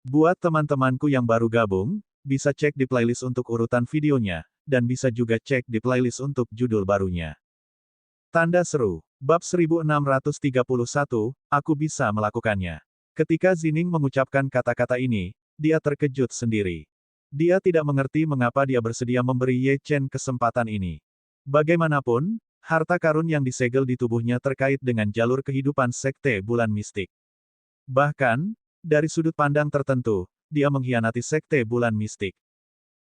Buat teman-temanku yang baru gabung, bisa cek di playlist untuk urutan videonya, dan bisa juga cek di playlist untuk judul barunya. Tanda seru. Bab 1631, aku bisa melakukannya. Ketika Zining mengucapkan kata-kata ini, dia terkejut sendiri. Dia tidak mengerti mengapa dia bersedia memberi Ye Chen kesempatan ini. Bagaimanapun, harta karun yang disegel di tubuhnya terkait dengan jalur kehidupan Sekte Bulan Mistik. Bahkan, dari sudut pandang tertentu, dia mengkhianati Sekte Bulan Mistik.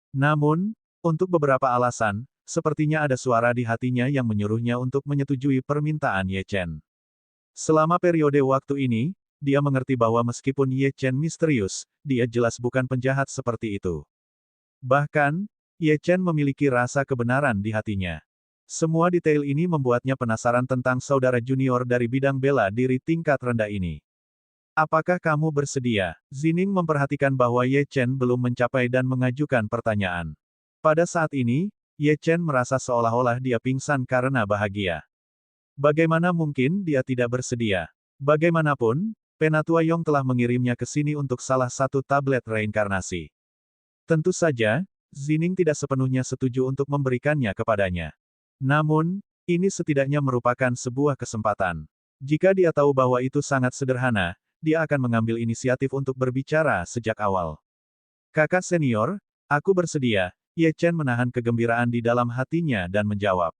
Namun, untuk beberapa alasan, sepertinya ada suara di hatinya yang menyuruhnya untuk menyetujui permintaan Ye Chen. Selama periode waktu ini, dia mengerti bahwa meskipun Ye Chen misterius, dia jelas bukan penjahat seperti itu. Bahkan, Ye Chen memiliki rasa kebenaran di hatinya. Semua detail ini membuatnya penasaran tentang saudara junior dari bidang bela diri tingkat rendah ini. Apakah kamu bersedia? Zining memperhatikan bahwa Ye Chen belum mencapai dan mengajukan pertanyaan. Pada saat ini, Ye Chen merasa seolah-olah dia pingsan karena bahagia. Bagaimana mungkin dia tidak bersedia? Bagaimanapun, Penatua Yong telah mengirimnya ke sini untuk salah satu tablet reinkarnasi. Tentu saja, Zining tidak sepenuhnya setuju untuk memberikannya kepadanya. Namun, ini setidaknya merupakan sebuah kesempatan. Jika dia tahu bahwa itu sangat sederhana, dia akan mengambil inisiatif untuk berbicara sejak awal. Kakak senior, aku bersedia. Ye Chen menahan kegembiraan di dalam hatinya dan menjawab.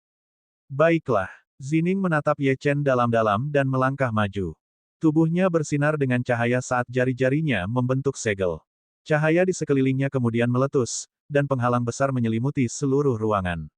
Baiklah. Zining menatap Ye Chen dalam-dalam dan melangkah maju. Tubuhnya bersinar dengan cahaya saat jari-jarinya membentuk segel. Cahaya di sekelilingnya kemudian meletus, dan penghalang besar menyelimuti seluruh ruangan.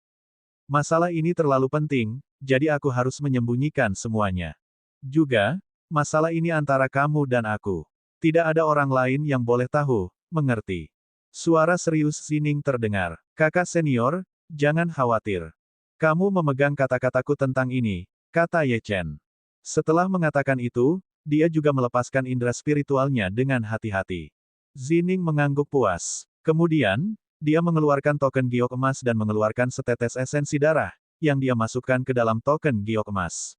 Masalah ini terlalu penting, jadi aku harus menyembunyikan semuanya. Juga, masalah ini antara kamu dan aku. Tidak ada orang lain yang boleh tahu, mengerti? Suara serius Zining terdengar. Kakak senior, jangan khawatir. Kamu memegang kata-kataku tentang ini, kata Ye Chen. Setelah mengatakan itu, dia juga melepaskan indera spiritualnya dengan hati-hati. Zining mengangguk puas. Kemudian, dia mengeluarkan token giok emas dan mengeluarkan setetes esensi darah, yang dia masukkan ke dalam token giok emas.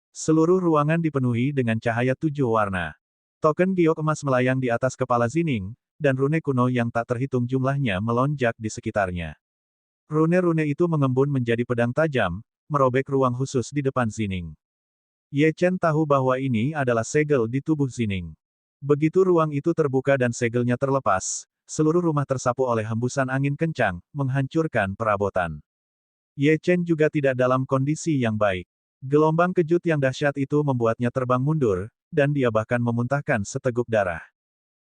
Seluruh ruangan dipenuhi dengan cahaya 7 warna. Token giok emas melayang di atas kepala Zining, dan rune kuno yang tak terhitung jumlahnya melonjak di sekitarnya. Rune-rune itu mengembun menjadi pedang tajam, merobek ruang khusus di depan Zining. Ye Chen tahu bahwa ini adalah segel di tubuh Zining. Begitu ruang itu terbuka dan segelnya terlepas, seluruh rumah tersapu oleh hembusan angin kencang, menghancurkan perabotan. Ye Chen juga tidak dalam kondisi yang baik. Gelombang kejut yang dahsyat itu membuatnya terbang mundur, dan dia bahkan memuntahkan seteguk darah.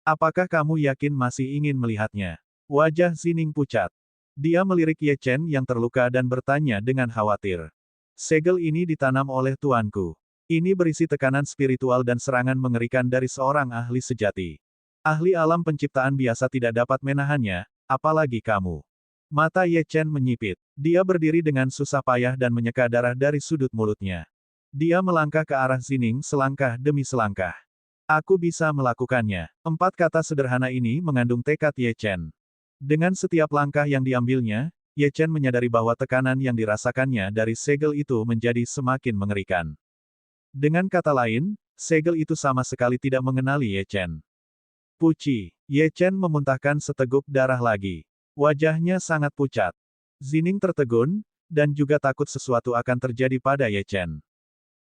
Apakah kamu yakin masih ingin melihatnya? Wajah Zining pucat. Dia melirik Ye Chen yang terluka dan bertanya dengan khawatir. Segel ini ditanam oleh tuanku. Ini berisi tekanan spiritual dan serangan mengerikan dari seorang ahli sejati. Ahli alam penciptaan biasa tidak dapat menahannya, apalagi kamu. Mata Ye Chen menyipit. Dia berdiri dengan susah payah dan menyeka darah dari sudut mulutnya. Dia melangkah ke arah Zining selangkah demi selangkah. Aku bisa melakukannya. 4 kata sederhana ini mengandung tekad Ye Chen. Dengan setiap langkah yang diambilnya, Ye Chen menyadari bahwa tekanan yang dirasakannya dari segel itu menjadi semakin mengerikan. Dengan kata lain, segel itu sama sekali tidak mengenali Ye Chen. Puci. Ye Chen memuntahkan seteguk darah lagi. Wajahnya sangat pucat. Zining tertegun, dan juga takut sesuatu akan terjadi pada Ye Chen.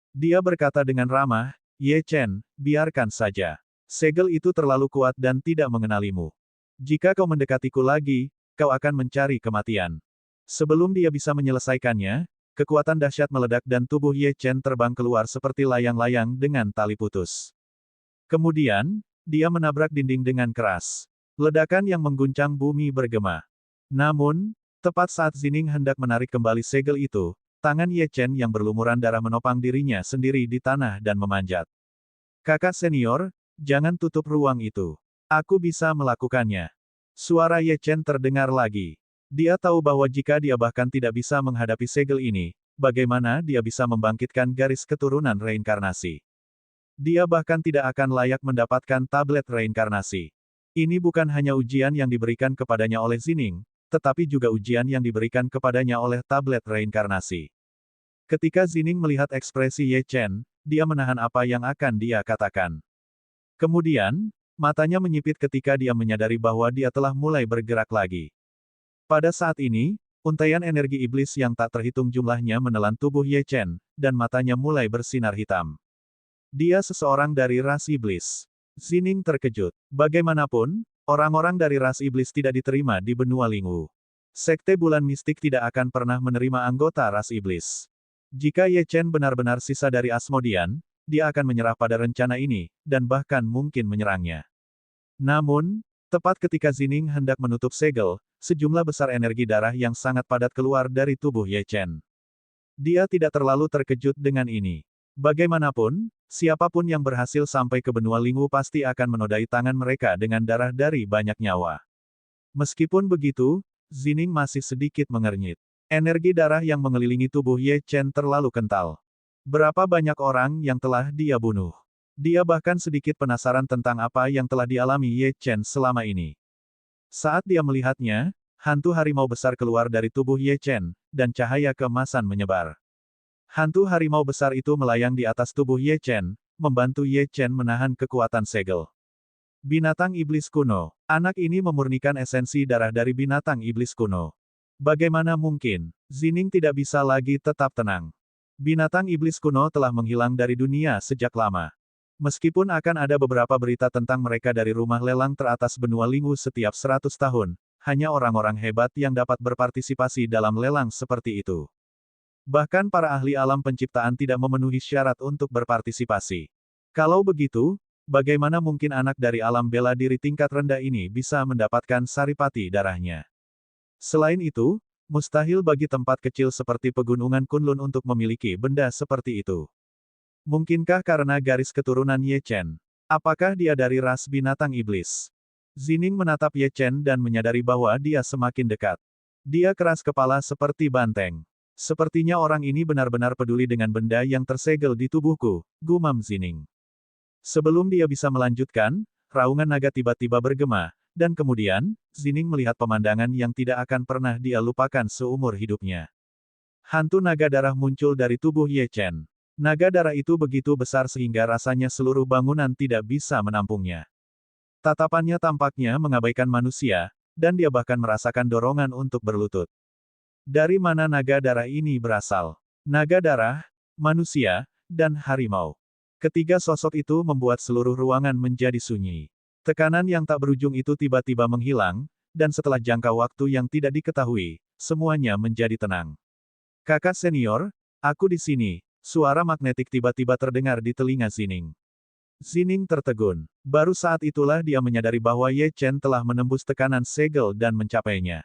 Dia berkata dengan ramah, Ye Chen, biarkan saja. Segel itu terlalu kuat dan tidak mengenalimu. Jika kau mendekatiku lagi, kau akan mencari kematian. Sebelum dia bisa menyelesaikannya, kekuatan dahsyat meledak dan tubuh Ye Chen terbang keluar seperti layang-layang dengan tali putus. Kemudian, dia menabrak dinding dengan keras. Ledakan yang mengguncang bumi bergema. Namun, tepat saat Zining hendak menarik kembali segel itu, tangan Ye Chen yang berlumuran darah menopang dirinya sendiri di tanah dan memanjat. Kakak senior, jangan tutup ruang itu. Aku bisa melakukannya. Suara Ye Chen terdengar lagi. Dia tahu bahwa jika dia bahkan tidak bisa menghadapi segel ini, bagaimana dia bisa membangkitkan garis keturunan reinkarnasi. Dia bahkan tidak akan layak mendapatkan tablet reinkarnasi. Ini bukan hanya ujian yang diberikan kepadanya oleh Zining, tetapi juga ujian yang diberikan kepadanya oleh tablet reinkarnasi. Ketika Zining melihat ekspresi Ye Chen, dia menahan apa yang akan dia katakan. Kemudian, Matanya menyipit ketika dia menyadari bahwa dia telah mulai bergerak lagi. Pada saat ini, untaian energi iblis yang tak terhitung jumlahnya menelan tubuh Ye Chen, dan matanya mulai bersinar hitam. Dia seseorang dari ras iblis. Zining terkejut. Bagaimanapun, orang-orang dari ras iblis tidak diterima di benua Lingwu. Sekte bulan mistik tidak akan pernah menerima anggota ras iblis. Jika Ye Chen benar-benar sisa dari Asmodean, dia akan menyerah pada rencana ini, dan bahkan mungkin menyerangnya. Namun, tepat ketika Zining hendak menutup segel, sejumlah besar energi darah yang sangat padat keluar dari tubuh Ye Chen. Dia tidak terlalu terkejut dengan ini. Bagaimanapun, siapapun yang berhasil sampai ke benua Lingwu pasti akan menodai tangan mereka dengan darah dari banyak nyawa. Meskipun begitu, Zining masih sedikit mengernyit. Energi darah yang mengelilingi tubuh Ye Chen terlalu kental. Berapa banyak orang yang telah dia bunuh? Dia bahkan sedikit penasaran tentang apa yang telah dialami Ye Chen selama ini. Saat dia melihatnya, hantu harimau besar keluar dari tubuh Ye Chen, dan cahaya keemasan menyebar. Hantu harimau besar itu melayang di atas tubuh Ye Chen, membantu Ye Chen menahan kekuatan segel. Binatang iblis kuno. Anak ini memurnikan esensi darah dari binatang iblis kuno. Bagaimana mungkin? Zining tidak bisa lagi tetap tenang. Binatang iblis kuno telah menghilang dari dunia sejak lama. Meskipun akan ada beberapa berita tentang mereka dari rumah lelang teratas benua Lingwu setiap 100 tahun, hanya orang-orang hebat yang dapat berpartisipasi dalam lelang seperti itu. Bahkan para ahli alam penciptaan tidak memenuhi syarat untuk berpartisipasi. Kalau begitu, bagaimana mungkin anak dari alam bela diri tingkat rendah ini bisa mendapatkan saripati darahnya? Selain itu, mustahil bagi tempat kecil seperti pegunungan Kunlun untuk memiliki benda seperti itu. Mungkinkah karena garis keturunan Ye Chen? Apakah dia dari ras binatang iblis? Zining menatap Ye Chen dan menyadari bahwa dia semakin dekat. Dia keras kepala seperti banteng. Sepertinya orang ini benar-benar peduli dengan benda yang tersegel di tubuhku, gumam Zining. Sebelum dia bisa melanjutkan, raungan naga tiba-tiba bergema, dan kemudian, Zining melihat pemandangan yang tidak akan pernah dia lupakan seumur hidupnya. Hantu naga darah muncul dari tubuh Ye Chen. Naga darah itu begitu besar sehingga rasanya seluruh bangunan tidak bisa menampungnya. Tatapannya tampaknya mengabaikan manusia, dan dia bahkan merasakan dorongan untuk berlutut. Dari mana naga darah ini berasal? Naga darah, manusia, dan harimau. Ketiga sosok itu membuat seluruh ruangan menjadi sunyi. Tekanan yang tak berujung itu tiba-tiba menghilang, dan setelah jangka waktu yang tidak diketahui, semuanya menjadi tenang. Kakak senior, aku di sini. Suara magnetik tiba-tiba terdengar di telinga Zining. Zining tertegun. Baru saat itulah dia menyadari bahwa Ye Chen telah menembus tekanan segel dan mencapainya.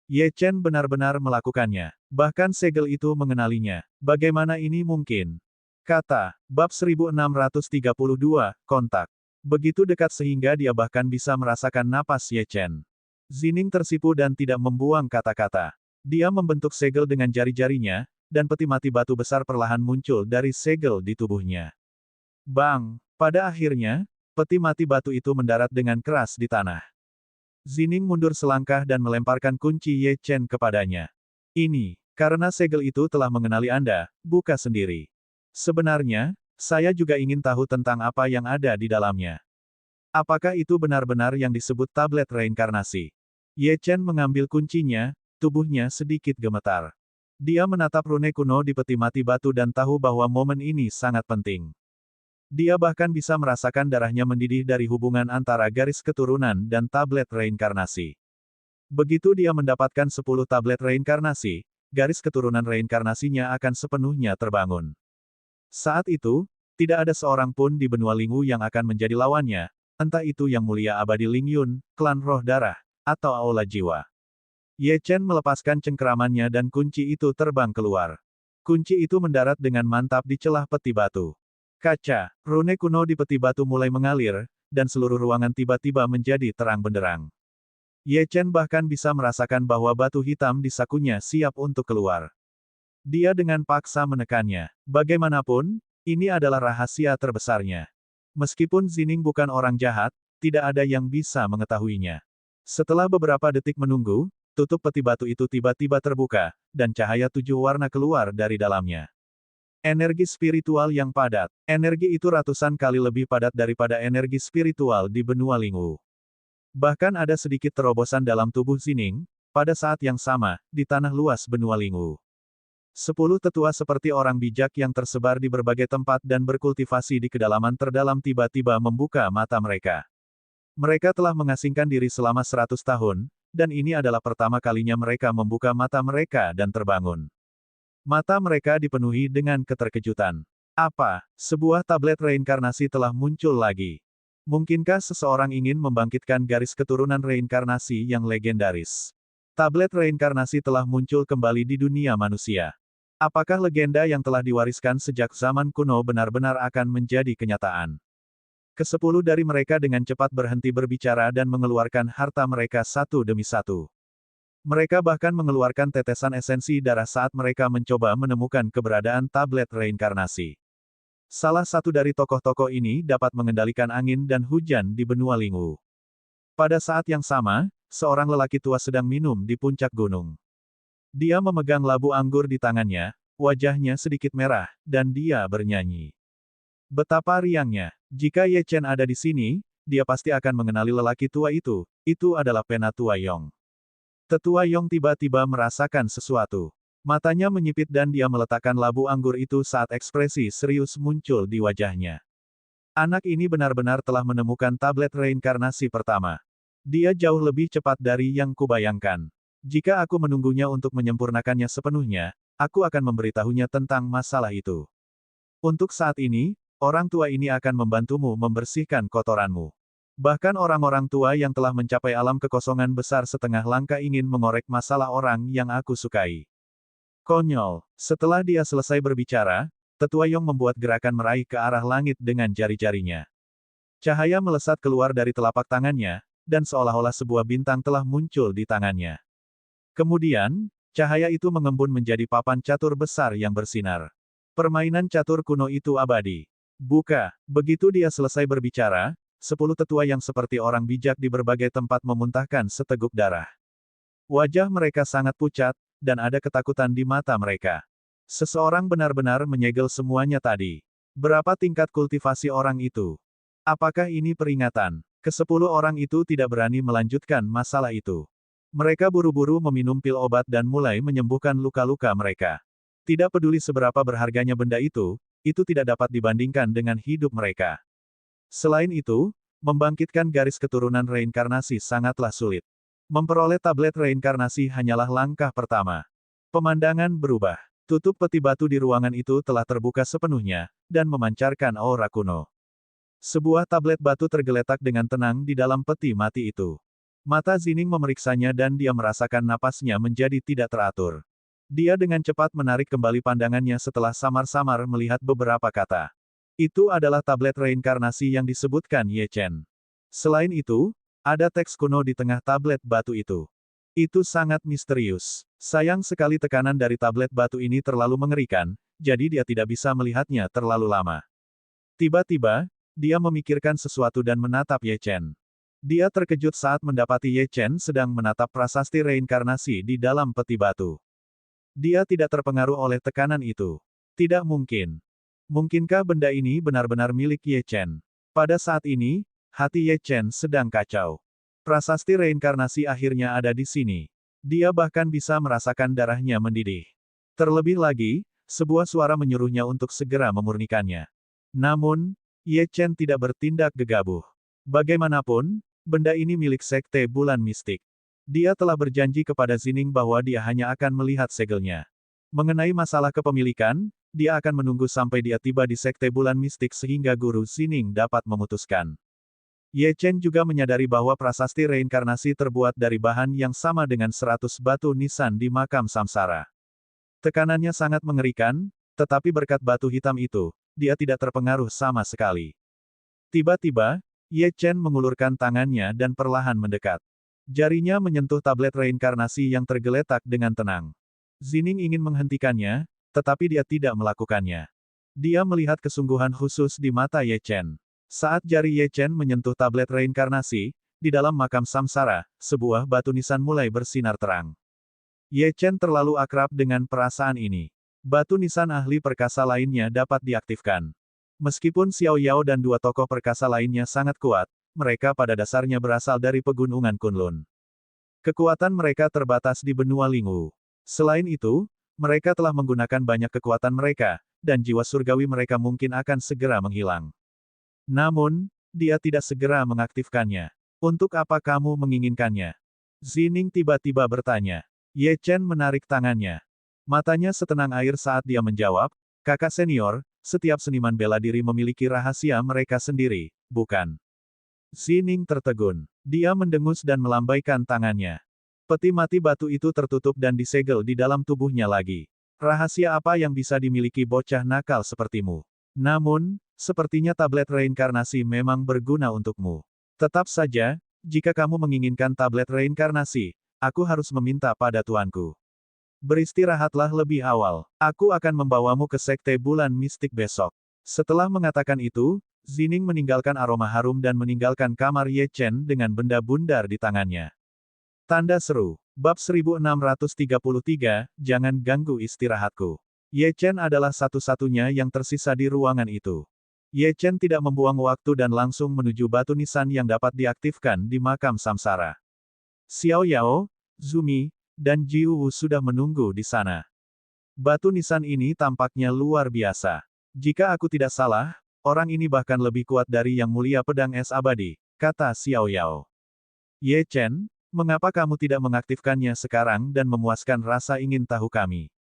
Ye Chen benar-benar melakukannya. Bahkan segel itu mengenalinya. Bagaimana ini mungkin? Kata, bab 1632, kontak. Begitu dekat sehingga dia bahkan bisa merasakan napas Ye Chen. Zining tersipu dan tidak membuang kata-kata. Dia membentuk segel dengan jari-jarinya, dan peti mati batu besar perlahan muncul dari segel di tubuhnya. Bang! Pada akhirnya, peti mati batu itu mendarat dengan keras di tanah. Zining mundur selangkah dan melemparkan kunci Ye Chen kepadanya. Ini, karena segel itu telah mengenali Anda, buka sendiri. Sebenarnya, saya juga ingin tahu tentang apa yang ada di dalamnya. Apakah itu benar-benar yang disebut tablet reinkarnasi? Ye Chen mengambil kuncinya, tubuhnya sedikit gemetar. Dia menatap rune kuno di peti mati batu dan tahu bahwa momen ini sangat penting. Dia bahkan bisa merasakan darahnya mendidih dari hubungan antara garis keturunan dan tablet reinkarnasi. Begitu dia mendapatkan 10 tablet reinkarnasi, garis keturunan reinkarnasinya akan sepenuhnya terbangun. Saat itu, tidak ada seorang pun di benua Lingwu yang akan menjadi lawannya, entah itu yang mulia abadi Ling Yun, klan roh darah, atau aula jiwa. Ye Chen melepaskan cengkeramannya dan kunci itu terbang keluar. Kunci itu mendarat dengan mantap di celah peti batu. Kaca, rune kuno di peti batu mulai mengalir, dan seluruh ruangan tiba-tiba menjadi terang benderang. Ye Chen bahkan bisa merasakan bahwa batu hitam di sakunya siap untuk keluar. Dia dengan paksa menekannya. Bagaimanapun, ini adalah rahasia terbesarnya. Meskipun Zining bukan orang jahat, tidak ada yang bisa mengetahuinya. Setelah beberapa detik menunggu, tutup peti batu itu tiba-tiba terbuka, dan cahaya 7 warna keluar dari dalamnya. Energi spiritual yang padat. Energi itu ratusan kali lebih padat daripada energi spiritual di benua Lingwu. Bahkan ada sedikit terobosan dalam tubuh Zining, pada saat yang sama, di tanah luas benua Lingwu. 10 tetua seperti orang bijak yang tersebar di berbagai tempat dan berkultivasi di kedalaman terdalam tiba-tiba membuka mata mereka. Mereka telah mengasingkan diri selama 100 tahun, dan ini adalah pertama kalinya mereka membuka mata mereka dan terbangun. Mata mereka dipenuhi dengan keterkejutan. Apa? Sebuah tablet reinkarnasi telah muncul lagi. Mungkinkah seseorang ingin membangkitkan garis keturunan reinkarnasi yang legendaris? Tablet reinkarnasi telah muncul kembali di dunia manusia. Apakah legenda yang telah diwariskan sejak zaman kuno benar-benar akan menjadi kenyataan? Ke-10 dari mereka dengan cepat berhenti berbicara dan mengeluarkan harta mereka satu demi satu. Mereka bahkan mengeluarkan tetesan esensi darah saat mereka mencoba menemukan keberadaan tablet reinkarnasi. Salah satu dari tokoh-tokoh ini dapat mengendalikan angin dan hujan di benua Lingwu. Pada saat yang sama, seorang lelaki tua sedang minum di puncak gunung. Dia memegang labu anggur di tangannya, wajahnya sedikit merah, dan dia bernyanyi. Betapa riangnya. Jika Ye Chen ada di sini, dia pasti akan mengenali lelaki tua itu adalah Penatua Yong. Tetua Yong tiba-tiba merasakan sesuatu. Matanya menyipit dan dia meletakkan labu anggur itu saat ekspresi serius muncul di wajahnya. Anak ini benar-benar telah menemukan tablet reinkarnasi pertama. Dia jauh lebih cepat dari yang kubayangkan. Jika aku menunggunya untuk menyempurnakannya sepenuhnya, aku akan memberitahunya tentang masalah itu. Untuk saat ini, orang tua ini akan membantumu membersihkan kotoranmu. Bahkan orang-orang tua yang telah mencapai alam kekosongan besar setengah langkah ingin mengorek masalah orang yang aku sukai. Konyol. Setelah dia selesai berbicara, Tetua Yong membuat gerakan meraih ke arah langit dengan jari-jarinya. Cahaya melesat keluar dari telapak tangannya, dan seolah-olah sebuah bintang telah muncul di tangannya. Kemudian, cahaya itu mengembun menjadi papan catur besar yang bersinar. Permainan catur kuno itu abadi. Buka. Begitu dia selesai berbicara, 10 tetua yang seperti orang bijak di berbagai tempat memuntahkan seteguk darah. Wajah mereka sangat pucat, dan ada ketakutan di mata mereka. Seseorang benar-benar menyegel semuanya tadi. Berapa tingkat kultivasi orang itu? Apakah ini peringatan? Ke-10 orang itu tidak berani melanjutkan masalah itu. Mereka buru-buru meminum pil obat dan mulai menyembuhkan luka-luka mereka. Tidak peduli seberapa berharganya benda itu tidak dapat dibandingkan dengan hidup mereka. Selain itu, membangkitkan garis keturunan reinkarnasi sangatlah sulit. Memperoleh tablet reinkarnasi hanyalah langkah pertama. Pemandangan berubah. Tutup peti batu di ruangan itu telah terbuka sepenuhnya, dan memancarkan aura kuno. Sebuah tablet batu tergeletak dengan tenang di dalam peti mati itu. Mata Zining memeriksanya dan dia merasakan napasnya menjadi tidak teratur. Dia dengan cepat menarik kembali pandangannya setelah samar-samar melihat beberapa kata. Itu adalah tablet reinkarnasi yang disebutkan Ye Chen. Selain itu, ada teks kuno di tengah tablet batu itu. Itu sangat misterius. Sayang sekali tekanan dari tablet batu ini terlalu mengerikan, jadi dia tidak bisa melihatnya terlalu lama. Tiba-tiba, dia memikirkan sesuatu dan menatap Ye Chen. Dia terkejut saat mendapati Ye Chen sedang menatap prasasti reinkarnasi di dalam peti batu. Dia tidak terpengaruh oleh tekanan itu. Tidak mungkin. Mungkinkah benda ini benar-benar milik Ye Chen? Pada saat ini, hati Ye Chen sedang kacau. Prasasti reinkarnasi akhirnya ada di sini. Dia bahkan bisa merasakan darahnya mendidih. Terlebih lagi, sebuah suara menyuruhnya untuk segera memurnikannya. Namun, Ye Chen tidak bertindak gegabah. Bagaimanapun, benda ini milik Sekte Bulan Mistik. Dia telah berjanji kepada Zining bahwa dia hanya akan melihat segelnya. Mengenai masalah kepemilikan, dia akan menunggu sampai dia tiba di Sekte Bulan Mistik sehingga Guru Zining dapat memutuskan. Ye Chen juga menyadari bahwa prasasti reinkarnasi terbuat dari bahan yang sama dengan 100 batu nisan di makam samsara. Tekanannya sangat mengerikan, tetapi berkat batu hitam itu, dia tidak terpengaruh sama sekali. Tiba-tiba, Ye Chen mengulurkan tangannya dan perlahan mendekat. Jarinya menyentuh tablet reinkarnasi yang tergeletak dengan tenang. Zining ingin menghentikannya, tetapi dia tidak melakukannya. Dia melihat kesungguhan khusus di mata Ye Chen. Saat jari Ye Chen menyentuh tablet reinkarnasi, di dalam makam samsara, sebuah batu nisan mulai bersinar terang. Ye Chen terlalu akrab dengan perasaan ini. Batu nisan ahli perkasa lainnya dapat diaktifkan. Meskipun Xiao Yao dan dua tokoh perkasa lainnya sangat kuat, mereka pada dasarnya berasal dari pegunungan Kunlun. Kekuatan mereka terbatas di benua Lingwu. Selain itu, mereka telah menggunakan banyak kekuatan mereka, dan jiwa surgawi mereka mungkin akan segera menghilang. Namun, dia tidak segera mengaktifkannya. Untuk apa kamu menginginkannya? Zining tiba-tiba bertanya. Ye Chen menarik tangannya. Matanya setenang air saat dia menjawab, kakak senior, setiap seniman bela diri memiliki rahasia mereka sendiri, bukan? Zining tertegun. Dia mendengus dan melambaikan tangannya. Peti mati batu itu tertutup dan disegel di dalam tubuhnya lagi. Rahasia apa yang bisa dimiliki bocah nakal sepertimu? Namun, sepertinya tablet reinkarnasi memang berguna untukmu. Tetap saja, jika kamu menginginkan tablet reinkarnasi, aku harus meminta pada tuanku. Beristirahatlah lebih awal. Aku akan membawamu ke Sekte Bulan Mistik besok. Setelah mengatakan itu, Zining meninggalkan aroma harum dan meninggalkan kamar Ye Chen dengan benda bundar di tangannya. Tanda seru. Bab 1633, jangan ganggu istirahatku. Ye Chen adalah satu-satunya yang tersisa di ruangan itu. Ye Chen tidak membuang waktu dan langsung menuju batu nisan yang dapat diaktifkan di makam samsara. Xiao Yao, Zumi, dan Jiu Wu sudah menunggu di sana. Batu nisan ini tampaknya luar biasa. Jika aku tidak salah, orang ini bahkan lebih kuat dari Yang Mulia Pedang Es Abadi, kata Xiao Yao. Ye Chen, mengapa kamu tidak mengaktifkannya sekarang dan memuaskan rasa ingin tahu kami?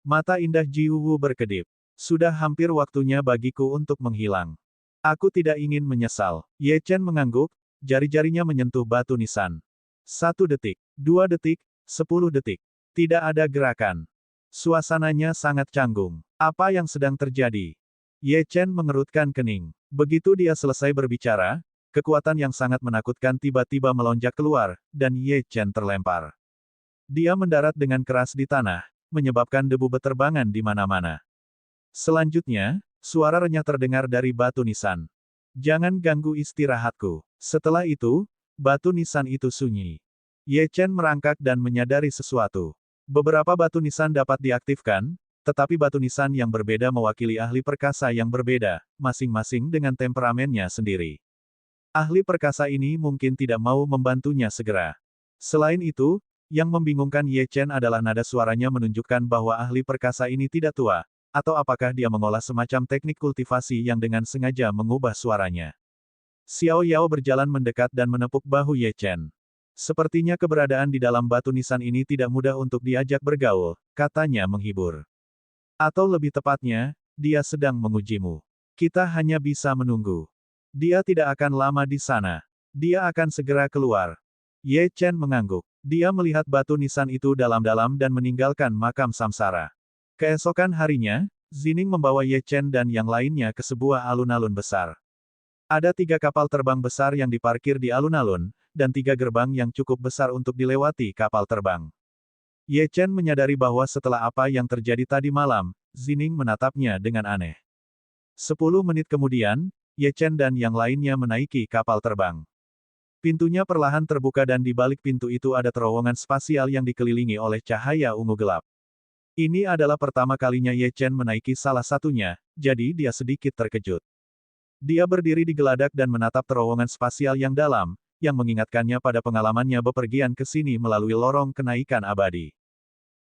Mata indah Jiu Wu berkedip. Sudah hampir waktunya bagiku untuk menghilang. Aku tidak ingin menyesal. Ye Chen mengangguk, jari-jarinya menyentuh batu nisan. 1 detik, 2 detik, 10 detik. Tidak ada gerakan. Suasananya sangat canggung. Apa yang sedang terjadi? Ye Chen mengerutkan kening. Begitu dia selesai berbicara, kekuatan yang sangat menakutkan tiba-tiba melonjak keluar, dan Ye Chen terlempar. Dia mendarat dengan keras di tanah, menyebabkan debu beterbangan di mana-mana. Selanjutnya, suara renyah terdengar dari batu nisan. Jangan ganggu istirahatku. Setelah itu, batu nisan itu sunyi. Ye Chen merangkak dan menyadari sesuatu. Beberapa batu nisan dapat diaktifkan, tetapi batu nisan yang berbeda mewakili ahli perkasa yang berbeda, masing-masing dengan temperamennya sendiri. Ahli perkasa ini mungkin tidak mau membantunya segera. Selain itu, yang membingungkan Ye Chen adalah nada suaranya menunjukkan bahwa ahli perkasa ini tidak tua, atau apakah dia mengolah semacam teknik kultivasi yang dengan sengaja mengubah suaranya. Xiao Yao berjalan mendekat dan menepuk bahu Ye Chen. Sepertinya keberadaan di dalam batu nisan ini tidak mudah untuk diajak bergaul, katanya menghibur. Atau lebih tepatnya, dia sedang mengujimu. Kita hanya bisa menunggu. Dia tidak akan lama di sana. Dia akan segera keluar. Ye Chen mengangguk. Dia melihat batu nisan itu dalam-dalam dan meninggalkan makam samsara. Keesokan harinya, Zining membawa Ye Chen dan yang lainnya ke sebuah alun-alun besar. Ada 3 kapal terbang besar yang diparkir di alun-alun, dan 3 gerbang yang cukup besar untuk dilewati kapal terbang. Ye Chen menyadari bahwa setelah apa yang terjadi tadi malam, Zining menatapnya dengan aneh. 10 menit kemudian, Ye Chen dan yang lainnya menaiki kapal terbang. Pintunya perlahan terbuka dan di balik pintu itu ada terowongan spasial yang dikelilingi oleh cahaya ungu gelap. Ini adalah pertama kalinya Ye Chen menaiki salah satunya, jadi dia sedikit terkejut. Dia berdiri di geladak dan menatap terowongan spasial yang dalam, yang mengingatkannya pada pengalamannya bepergian ke sini melalui lorong kenaikan abadi.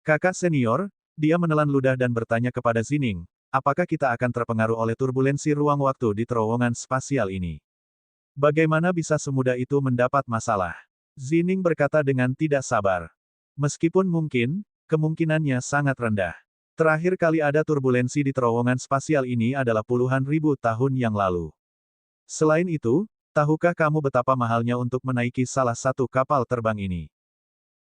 Kakak senior, dia menelan ludah dan bertanya kepada Zining, apakah kita akan terpengaruh oleh turbulensi ruang waktu di terowongan spasial ini? Bagaimana bisa semudah itu mendapat masalah? Zining berkata dengan tidak sabar. Meskipun mungkin, kemungkinannya sangat rendah. Terakhir kali ada turbulensi di terowongan spasial ini adalah puluhan ribu tahun yang lalu. Selain itu, tahukah kamu betapa mahalnya untuk menaiki salah satu kapal terbang ini?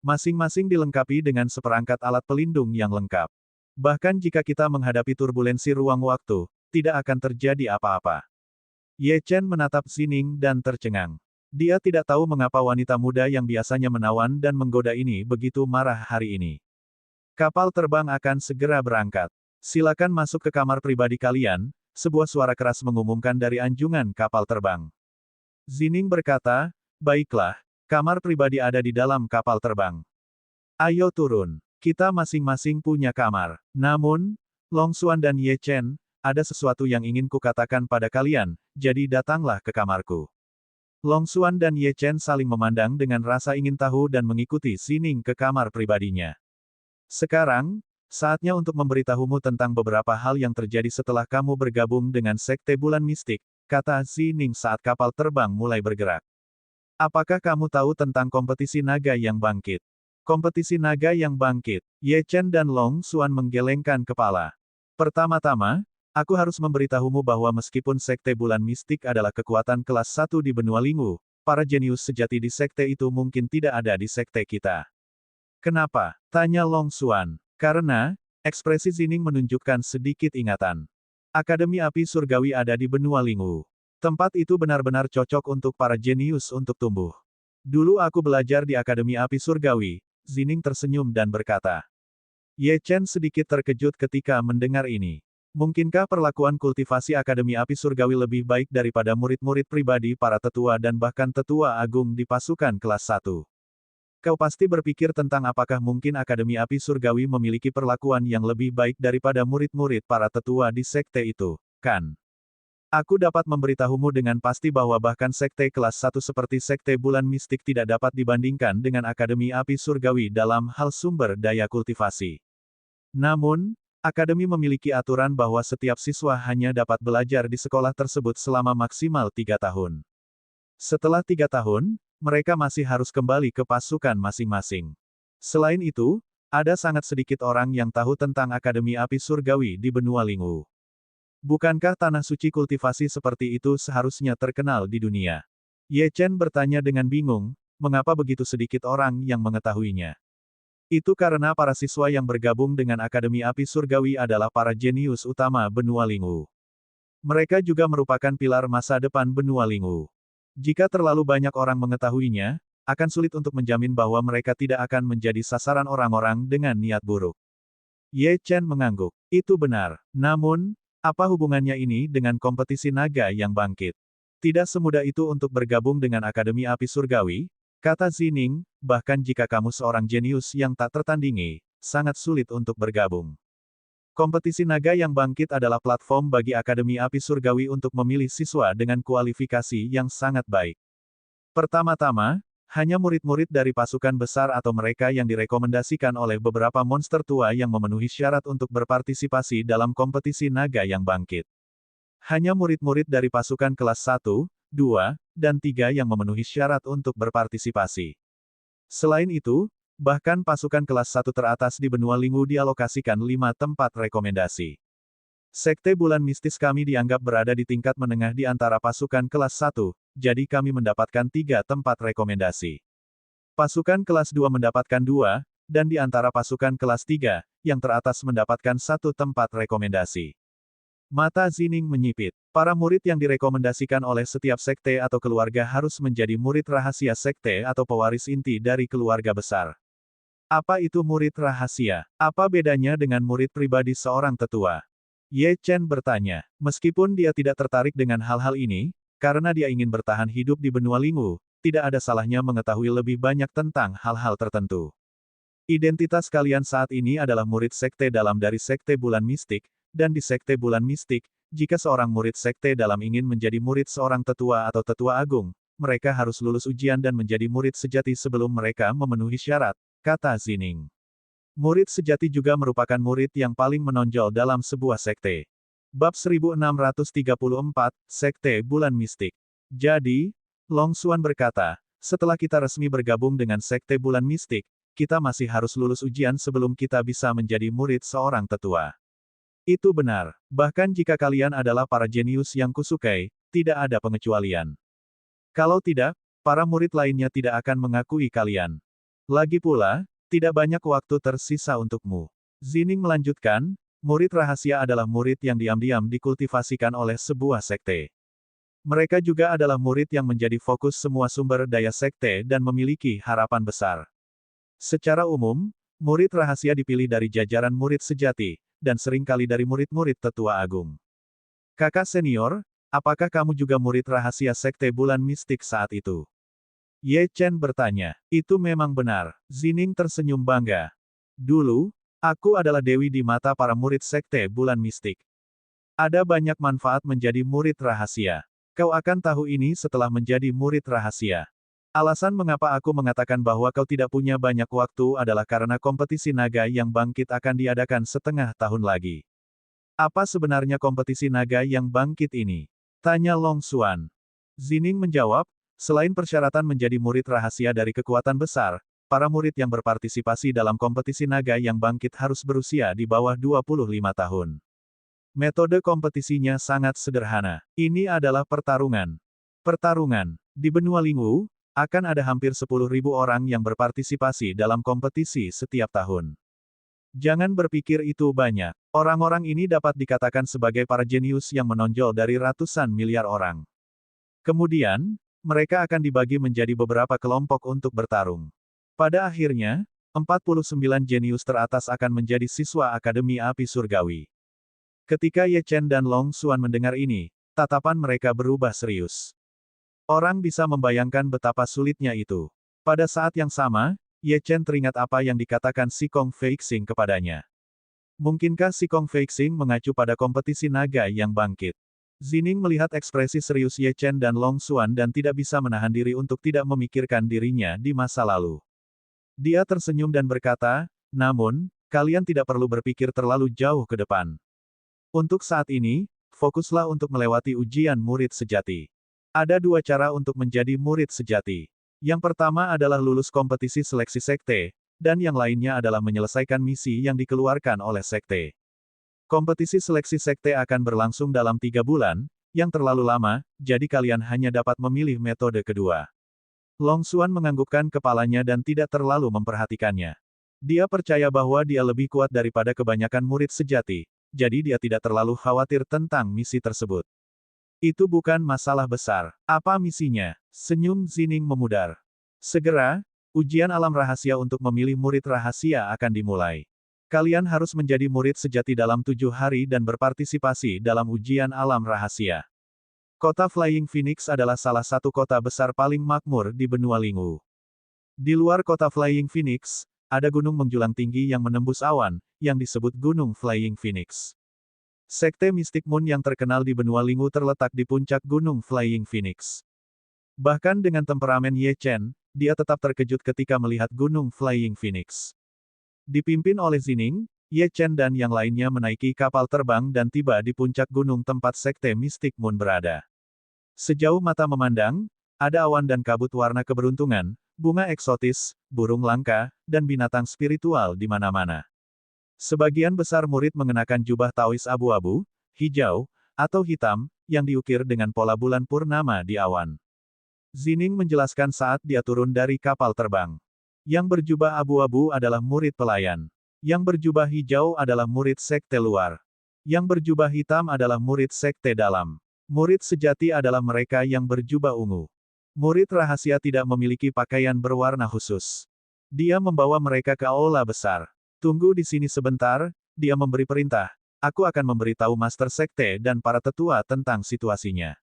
Masing-masing dilengkapi dengan seperangkat alat pelindung yang lengkap. Bahkan jika kita menghadapi turbulensi ruang waktu, tidak akan terjadi apa-apa. Ye Chen menatap Zining dan tercengang. Dia tidak tahu mengapa wanita muda yang biasanya menawan dan menggoda ini begitu marah hari ini. Kapal terbang akan segera berangkat. Silakan masuk ke kamar pribadi kalian, sebuah suara keras mengumumkan dari anjungan kapal terbang. Zining berkata, baiklah, kamar pribadi ada di dalam kapal terbang. Ayo turun. Kita masing-masing punya kamar. Namun, Long Xuan dan Ye Chen, ada sesuatu yang ingin kukatakan pada kalian, jadi datanglah ke kamarku. Long Xuan dan Ye Chen saling memandang dengan rasa ingin tahu dan mengikuti Zining ke kamar pribadinya. Sekarang, saatnya untuk memberitahumu tentang beberapa hal yang terjadi setelah kamu bergabung dengan Sekte Bulan Mistik, kata Zining saat kapal terbang mulai bergerak. Apakah kamu tahu tentang kompetisi naga yang bangkit? Kompetisi naga yang bangkit. Ye Chen dan Long Xuan menggelengkan kepala. Pertama-tama, aku harus memberitahumu bahwa meskipun Sekte Bulan Mistik adalah kekuatan kelas 1 di benua Lingu, para jenius sejati di sekte itu mungkin tidak ada di sekte kita. Kenapa? Tanya Long Xuan. Karena, ekspresi Zining menunjukkan sedikit ingatan. Akademi Api Surgawi ada di benua Lingu. Tempat itu benar-benar cocok untuk para jenius untuk tumbuh. Dulu aku belajar di Akademi Api Surgawi, Zining tersenyum dan berkata. Ye Chen sedikit terkejut ketika mendengar ini. Mungkinkah perlakuan kultivasi Akademi Api Surgawi lebih baik daripada murid-murid pribadi para tetua dan bahkan tetua agung di pasukan kelas 1? Kau pasti berpikir tentang apakah mungkin Akademi Api Surgawi memiliki perlakuan yang lebih baik daripada murid-murid para tetua di sekte itu, kan? Aku dapat memberitahumu dengan pasti bahwa bahkan sekte kelas 1 seperti Sekte Bulan Mistik tidak dapat dibandingkan dengan Akademi Api Surgawi dalam hal sumber daya kultivasi. Namun, Akademi memiliki aturan bahwa setiap siswa hanya dapat belajar di sekolah tersebut selama maksimal 3 tahun. Setelah 3 tahun, mereka masih harus kembali ke pasukan masing-masing. Selain itu, ada sangat sedikit orang yang tahu tentang Akademi Api Surgawi di benua Lingu. Bukankah tanah suci kultivasi seperti itu seharusnya terkenal di dunia? Ye Chen bertanya dengan bingung, mengapa begitu sedikit orang yang mengetahuinya? Itu karena para siswa yang bergabung dengan Akademi Api Surgawi adalah para jenius utama benua Lingu. Mereka juga merupakan pilar masa depan benua Lingu. Jika terlalu banyak orang mengetahuinya, akan sulit untuk menjamin bahwa mereka tidak akan menjadi sasaran orang-orang dengan niat buruk. Ye Chen mengangguk. Itu benar. Namun, apa hubungannya ini dengan kompetisi naga yang bangkit? Tidak semudah itu untuk bergabung dengan Akademi Api Surgawi, kata Zining, bahkan jika kamu seorang jenius yang tak tertandingi, sangat sulit untuk bergabung. Kompetisi naga yang bangkit adalah platform bagi Akademi Api Surgawi untuk memilih siswa dengan kualifikasi yang sangat baik. Pertama-tama, hanya murid-murid dari pasukan besar atau mereka yang direkomendasikan oleh beberapa monster tua yang memenuhi syarat untuk berpartisipasi dalam kompetisi naga yang bangkit. Hanya murid-murid dari pasukan kelas 1, 2, dan 3 yang memenuhi syarat untuk berpartisipasi. Selain itu, bahkan pasukan kelas 1 teratas di benua Lingu dialokasikan 5 tempat rekomendasi. Sekte Bulan Mistis kami dianggap berada di tingkat menengah di antara pasukan kelas 1, jadi kami mendapatkan 3 tempat rekomendasi. Pasukan kelas 2 mendapatkan 2, dan di antara pasukan kelas 3, yang teratas mendapatkan 1 tempat rekomendasi. Mata Zining menyipit. Para murid yang direkomendasikan oleh setiap sekte atau keluarga harus menjadi murid rahasia sekte atau pewaris inti dari keluarga besar. Apa itu murid rahasia? Apa bedanya dengan murid pribadi seorang tetua? Ye Chen bertanya. Meskipun dia tidak tertarik dengan hal-hal ini, karena dia ingin bertahan hidup di benua Lingu, tidak ada salahnya mengetahui lebih banyak tentang hal-hal tertentu. Identitas kalian saat ini adalah murid sekte dalam dari Sekte Bulan Mistik, dan di Sekte Bulan Mistik, jika seorang murid sekte dalam ingin menjadi murid seorang tetua atau tetua agung, mereka harus lulus ujian dan menjadi murid sejati sebelum mereka memenuhi syarat, kata Zining. Murid sejati juga merupakan murid yang paling menonjol dalam sebuah sekte. Bab 1634, Sekte Bulan Mistik. Jadi, Long Xuan berkata, setelah kita resmi bergabung dengan Sekte Bulan Mistik, kita masih harus lulus ujian sebelum kita bisa menjadi murid seorang tetua. Itu benar. Bahkan jika kalian adalah para jenius yang kusukai, tidak ada pengecualian. Kalau tidak, para murid lainnya tidak akan mengakui kalian. Lagi pula, tidak banyak waktu tersisa untukmu. Zining melanjutkan, murid rahasia adalah murid yang diam-diam dikultivasikan oleh sebuah sekte. Mereka juga adalah murid yang menjadi fokus semua sumber daya sekte dan memiliki harapan besar. Secara umum, murid rahasia dipilih dari jajaran murid sejati, dan seringkali dari murid-murid tetua agung. Kakak senior, apakah kamu juga murid rahasia Sekte Bulan Mistik saat itu? Ye Chen bertanya. Itu memang benar. Zining tersenyum bangga. Dulu, Aku adalah dewi di mata para murid Sekte Bulan Mistik. Ada banyak manfaat menjadi murid rahasia. Kau akan tahu ini setelah menjadi murid rahasia. Alasan mengapa aku mengatakan bahwa kau tidak punya banyak waktu adalah karena kompetisi naga yang bangkit akan diadakan setengah tahun lagi. Apa sebenarnya kompetisi naga yang bangkit ini? Tanya Long Xuan. Zining menjawab, selain persyaratan menjadi murid rahasia dari kekuatan besar, para murid yang berpartisipasi dalam kompetisi naga yang bangkit harus berusia di bawah 25 tahun. Metode kompetisinya sangat sederhana. Ini adalah pertarungan. Pertarungan. Di benua Lingwu, akan ada hampir 10.000 orang yang berpartisipasi dalam kompetisi setiap tahun. Jangan berpikir itu banyak. Orang-orang ini dapat dikatakan sebagai para jenius yang menonjol dari ratusan miliar orang. Kemudian, mereka akan dibagi menjadi beberapa kelompok untuk bertarung. Pada akhirnya, 49 jenius teratas akan menjadi siswa Akademi Api Surgawi. Ketika Ye Chen dan Long Xuan mendengar ini, tatapan mereka berubah serius. Orang bisa membayangkan betapa sulitnya itu. Pada saat yang sama, Ye Chen teringat apa yang dikatakan Si Kong Feixing kepadanya. Mungkinkah Si Kong Feixing mengacu pada kompetisi naga yang bangkit? Zining melihat ekspresi serius Ye Chen dan Long Xuan dan tidak bisa menahan diri untuk tidak memikirkan dirinya di masa lalu. Dia tersenyum dan berkata, namun, kalian tidak perlu berpikir terlalu jauh ke depan. Untuk saat ini, fokuslah untuk melewati ujian murid sejati. Ada dua cara untuk menjadi murid sejati. Yang pertama adalah lulus kompetisi seleksi sekte, dan yang lainnya adalah menyelesaikan misi yang dikeluarkan oleh sekte. Kompetisi seleksi sekte akan berlangsung dalam 3 bulan, yang terlalu lama, jadi kalian hanya dapat memilih metode kedua. Long Xuan menganggukkan kepalanya dan tidak terlalu memperhatikannya. Dia percaya bahwa dia lebih kuat daripada kebanyakan murid sejati, jadi dia tidak terlalu khawatir tentang misi tersebut. Itu bukan masalah besar. Apa misinya? Senyum Zining memudar. Segera, ujian alam rahasia untuk memilih murid rahasia akan dimulai. Kalian harus menjadi murid sejati dalam 7 hari dan berpartisipasi dalam ujian alam rahasia. Kota Flying Phoenix adalah salah satu kota besar paling makmur di benua Lingwu. Di luar kota Flying Phoenix, ada gunung menjulang tinggi yang menembus awan, yang disebut Gunung Flying Phoenix. Sekte Mystic Moon yang terkenal di benua Lingwu terletak di puncak Gunung Flying Phoenix. Bahkan dengan temperamen Ye Chen, dia tetap terkejut ketika melihat Gunung Flying Phoenix. Dipimpin oleh Zining, Ye Chen dan yang lainnya menaiki kapal terbang dan tiba di puncak gunung tempat Sekte Mystic Moon berada. Sejauh mata memandang, ada awan dan kabut warna keberuntungan, bunga eksotis, burung langka, dan binatang spiritual di mana-mana. Sebagian besar murid mengenakan jubah Taois abu-abu, hijau, atau hitam, yang diukir dengan pola bulan purnama di awan. Zining menjelaskan saat dia turun dari kapal terbang. Yang berjubah abu-abu adalah murid pelayan. Yang berjubah hijau adalah murid sekte luar. Yang berjubah hitam adalah murid sekte dalam. Murid sejati adalah mereka yang berjubah ungu. Murid rahasia tidak memiliki pakaian berwarna khusus. Dia membawa mereka ke aula besar. Tunggu di sini sebentar, dia memberi perintah. Aku akan memberitahu Master Sekte dan para tetua tentang situasinya.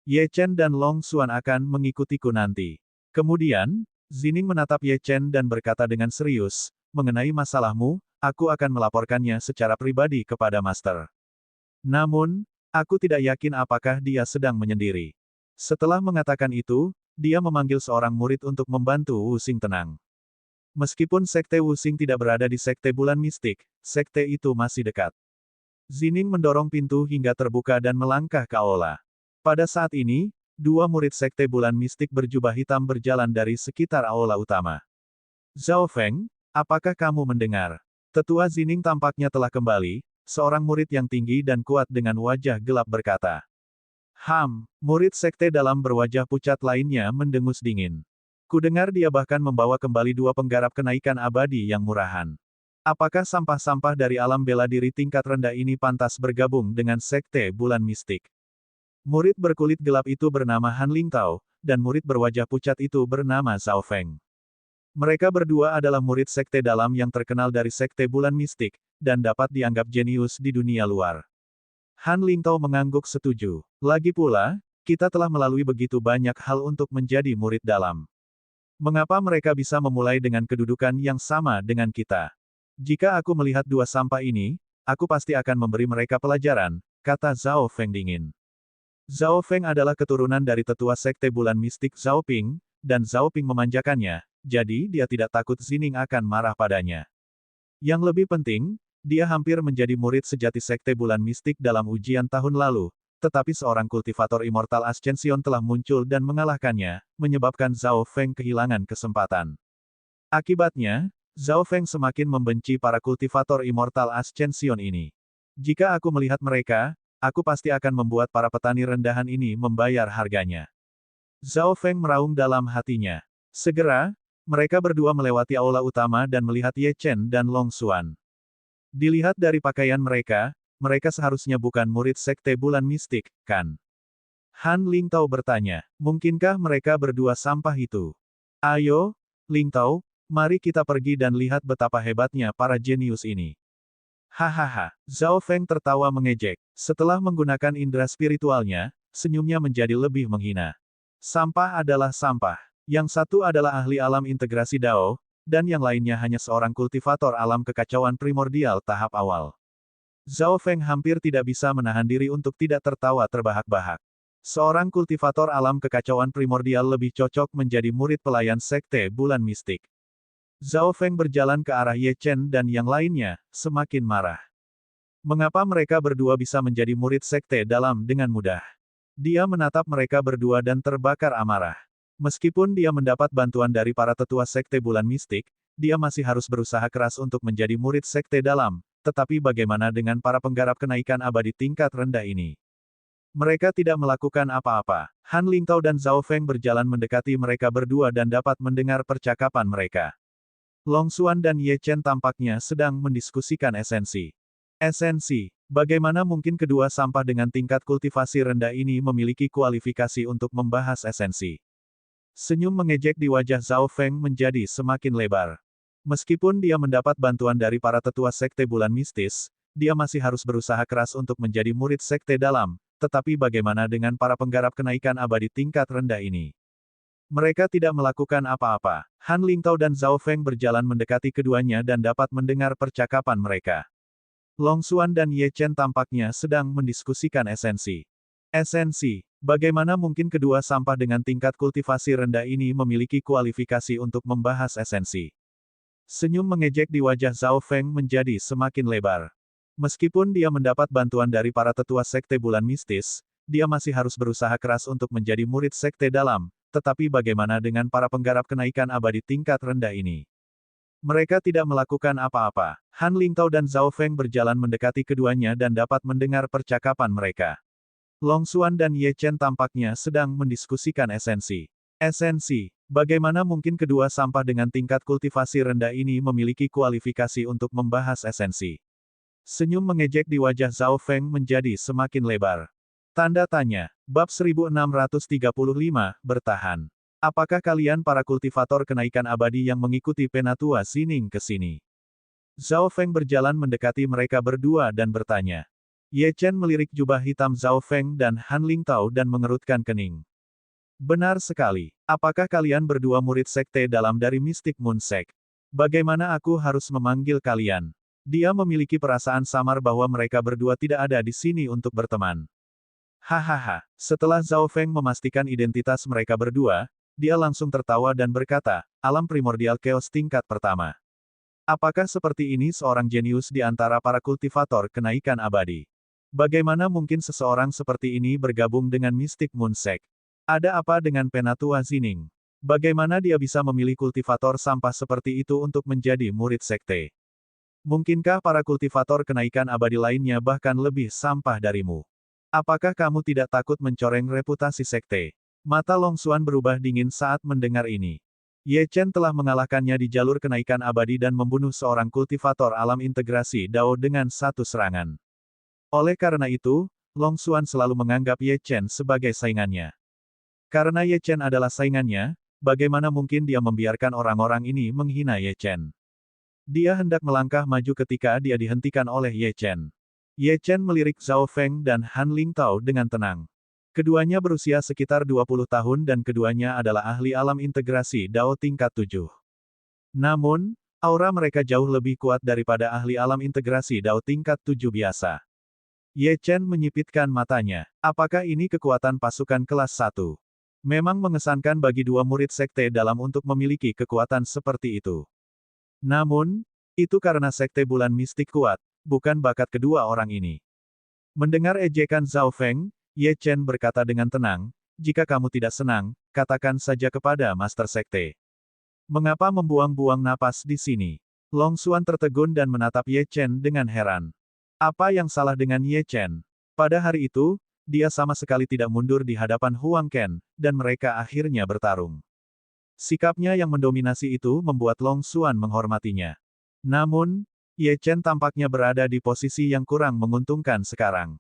Ye Chen dan Long Xuan akan mengikutiku nanti. Kemudian, Zining menatap Ye Chen dan berkata dengan serius, mengenai masalahmu, aku akan melaporkannya secara pribadi kepada Master. Namun, aku tidak yakin apakah dia sedang menyendiri. Setelah mengatakan itu, dia memanggil seorang murid untuk membantu Wu Xing tenang. Meskipun Sekte Wu Xing tidak berada di Sekte Bulan Mistik, sekte itu masih dekat. Zining mendorong pintu hingga terbuka dan melangkah ke aula. Pada saat ini, 2 murid Sekte Bulan Mistik berjubah hitam berjalan dari sekitar aula utama. Zhao Feng, apakah kamu mendengar? Tetua Zining tampaknya telah kembali, seorang murid yang tinggi dan kuat dengan wajah gelap berkata. Murid sekte dalam berwajah pucat lainnya mendengus dingin. Kudengar dia bahkan membawa kembali 2 penggarap kenaikan abadi yang murahan. Apakah sampah-sampah dari alam bela diri tingkat rendah ini pantas bergabung dengan Sekte Bulan Mistik? Murid berkulit gelap itu bernama Han Lingtao, dan murid berwajah pucat itu bernama Zhao Feng. Mereka berdua adalah murid sekte dalam yang terkenal dari Sekte Bulan Mistik, dan dapat dianggap jenius di dunia luar. Han Lingtao mengangguk setuju. Lagi pula, kita telah melalui begitu banyak hal untuk menjadi murid dalam. Mengapa mereka bisa memulai dengan kedudukan yang sama dengan kita? Jika aku melihat dua sampah ini, aku pasti akan memberi mereka pelajaran, kata Zhao Feng dingin. Zhao Feng adalah keturunan dari tetua sekte bulan mistik Zhao Ping, dan Zhao Ping memanjakannya, jadi dia tidak takut Zining akan marah padanya. Yang lebih penting, dia hampir menjadi murid sejati sekte bulan mistik dalam ujian tahun lalu, tetapi seorang kultivator immortal Ascension telah muncul dan mengalahkannya, menyebabkan Zhao Feng kehilangan kesempatan. Akibatnya, Zhao Feng semakin membenci para kultivator immortal Ascension ini. Jika aku melihat mereka, aku pasti akan membuat para petani rendahan ini membayar harganya. Zhao Feng meraung dalam hatinya. Segera, mereka berdua melewati aula utama dan melihat Ye Chen dan Long Xuan. Dilihat dari pakaian mereka, mereka seharusnya bukan murid sekte bulan mistik, kan? Han Lingtao bertanya, mungkinkah mereka berdua sampah itu? Ayo, Lingtao, mari kita pergi dan lihat betapa hebatnya para jenius ini. Hahaha, Zhao Feng tertawa mengejek. Setelah menggunakan indera spiritualnya, senyumnya menjadi lebih menghina. Sampah adalah sampah. Yang satu adalah ahli alam integrasi Dao, dan yang lainnya hanya seorang kultivator alam kekacauan primordial tahap awal. Zhao Feng hampir tidak bisa menahan diri untuk tidak tertawa terbahak-bahak. Seorang kultivator alam kekacauan primordial lebih cocok menjadi murid pelayan sekte bulan mistik. Zhao Feng berjalan ke arah Ye Chen dan yang lainnya, semakin marah. Mengapa mereka berdua bisa menjadi murid sekte dalam dengan mudah? Dia menatap mereka berdua dan terbakar amarah. Meskipun dia mendapat bantuan dari para tetua sekte bulan mistik, dia masih harus berusaha keras untuk menjadi murid sekte dalam. Tetapi bagaimana dengan para penggarap kenaikan abadi tingkat rendah ini? Mereka tidak melakukan apa-apa. Han Lingtao dan Zhao Feng berjalan mendekati mereka berdua dan dapat mendengar percakapan mereka. Long Xuan dan Ye Chen tampaknya sedang mendiskusikan esensi. Esensi. Bagaimana mungkin kedua sampah dengan tingkat kultivasi rendah ini memiliki kualifikasi untuk membahas esensi? Senyum mengejek di wajah Zhao Feng menjadi semakin lebar. Meskipun dia mendapat bantuan dari para tetua sekte bulan mistis, dia masih harus berusaha keras untuk menjadi murid sekte dalam, tetapi bagaimana dengan para penggarap kenaikan abadi tingkat rendah ini? Mereka tidak melakukan apa-apa. Han Lingtao dan Zhao Feng berjalan mendekati keduanya dan dapat mendengar percakapan mereka. Long Xuan dan Ye Chen tampaknya sedang mendiskusikan esensi. Esensi. Bagaimana mungkin kedua sampah dengan tingkat kultivasi rendah ini memiliki kualifikasi untuk membahas esensi? Senyum mengejek di wajah Zhao Feng menjadi semakin lebar. Meskipun dia mendapat bantuan dari para tetua sekte bulan mistis, dia masih harus berusaha keras untuk menjadi murid sekte dalam, tetapi bagaimana dengan para penggarap kenaikan abadi tingkat rendah ini? Mereka tidak melakukan apa-apa. Han Lingtao dan Zhao Feng berjalan mendekati keduanya dan dapat mendengar percakapan mereka. Long Xuan dan Ye Chen tampaknya sedang mendiskusikan esensi. Esensi. Bagaimana mungkin kedua sampah dengan tingkat kultivasi rendah ini memiliki kualifikasi untuk membahas esensi? Senyum mengejek di wajah Zhao Feng menjadi semakin lebar. Tanda tanya. Bab 1635, bertahan. Apakah kalian para kultivator kenaikan abadi yang mengikuti penatua Zining ke sini? Zhao Feng berjalan mendekati mereka berdua dan bertanya. Ye Chen melirik jubah hitam Zhao Feng dan Han Lingtao dan mengerutkan kening. Benar sekali. Apakah kalian berdua murid sekte dalam dari Mystic Moon Sect? Bagaimana aku harus memanggil kalian? Dia memiliki perasaan samar bahwa mereka berdua tidak ada di sini untuk berteman. Hahaha. Setelah Zhao Feng memastikan identitas mereka berdua, dia langsung tertawa dan berkata, alam primordial chaos tingkat pertama. Apakah seperti ini seorang jenius di antara para kultivator kenaikan abadi? Bagaimana mungkin seseorang seperti ini bergabung dengan Mystic Moon Sect? Ada apa dengan penatua Zining? Bagaimana dia bisa memilih kultivator sampah seperti itu untuk menjadi murid sekte? Mungkinkah para kultivator kenaikan abadi lainnya bahkan lebih sampah darimu? Apakah kamu tidak takut mencoreng reputasi sekte? Mata Long Xuan berubah dingin saat mendengar ini. Ye Chen telah mengalahkannya di jalur kenaikan abadi dan membunuh seorang kultivator alam integrasi Dao dengan satu serangan. Oleh karena itu, Long Xuan selalu menganggap Ye Chen sebagai saingannya. Karena Ye Chen adalah saingannya, bagaimana mungkin dia membiarkan orang-orang ini menghina Ye Chen? Dia hendak melangkah maju ketika dia dihentikan oleh Ye Chen. Ye Chen melirik Zhao Feng dan Han Lingtao dengan tenang. Keduanya berusia sekitar 20 tahun dan keduanya adalah ahli alam integrasi Dao tingkat 7. Namun, Aura mereka jauh lebih kuat daripada ahli alam integrasi Dao tingkat 7 biasa. Ye Chen menyipitkan matanya. Apakah ini kekuatan pasukan kelas 1? Memang mengesankan bagi dua murid sekte dalam untuk memiliki kekuatan seperti itu. Namun, itu karena sekte bulan mistik kuat, bukan bakat kedua orang ini. Mendengar ejekan Zhao Feng, Ye Chen berkata dengan tenang, jika kamu tidak senang, katakan saja kepada Master Sekte. Mengapa membuang-buang napas di sini? Long Xuan tertegun dan menatap Ye Chen dengan heran. Apa yang salah dengan Ye Chen? Pada hari itu, dia sama sekali tidak mundur di hadapan Huang Ken, dan mereka akhirnya bertarung. Sikapnya yang mendominasi itu membuat Long Xuan menghormatinya. Namun, Ye Chen tampaknya berada di posisi yang kurang menguntungkan sekarang.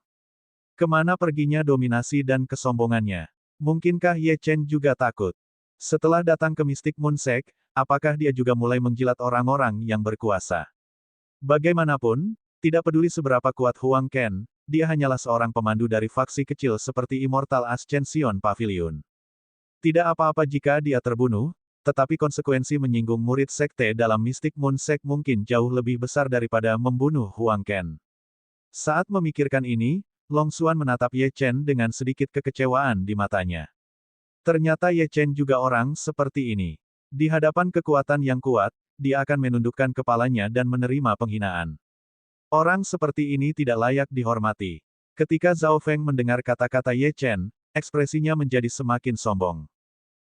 Kemana perginya dominasi dan kesombongannya? Mungkinkah Ye Chen juga takut? Setelah datang ke Mystic Moon Sect, apakah dia juga mulai menjilat orang-orang yang berkuasa? Bagaimanapun, tidak peduli seberapa kuat Huang Ken, dia hanyalah seorang pemandu dari faksi kecil seperti Immortal Ascension Pavilion. Tidak apa-apa jika dia terbunuh, tetapi konsekuensi menyinggung murid sekte dalam Mystic Moon Sect mungkin jauh lebih besar daripada membunuh Huang Ken. Saat memikirkan ini, Long Xuan menatap Ye Chen dengan sedikit kekecewaan di matanya. Ternyata Ye Chen juga orang seperti ini. Di hadapan kekuatan yang kuat, dia akan menundukkan kepalanya dan menerima penghinaan. Orang seperti ini tidak layak dihormati. Ketika Zhao Feng mendengar kata-kata Ye Chen, ekspresinya menjadi semakin sombong.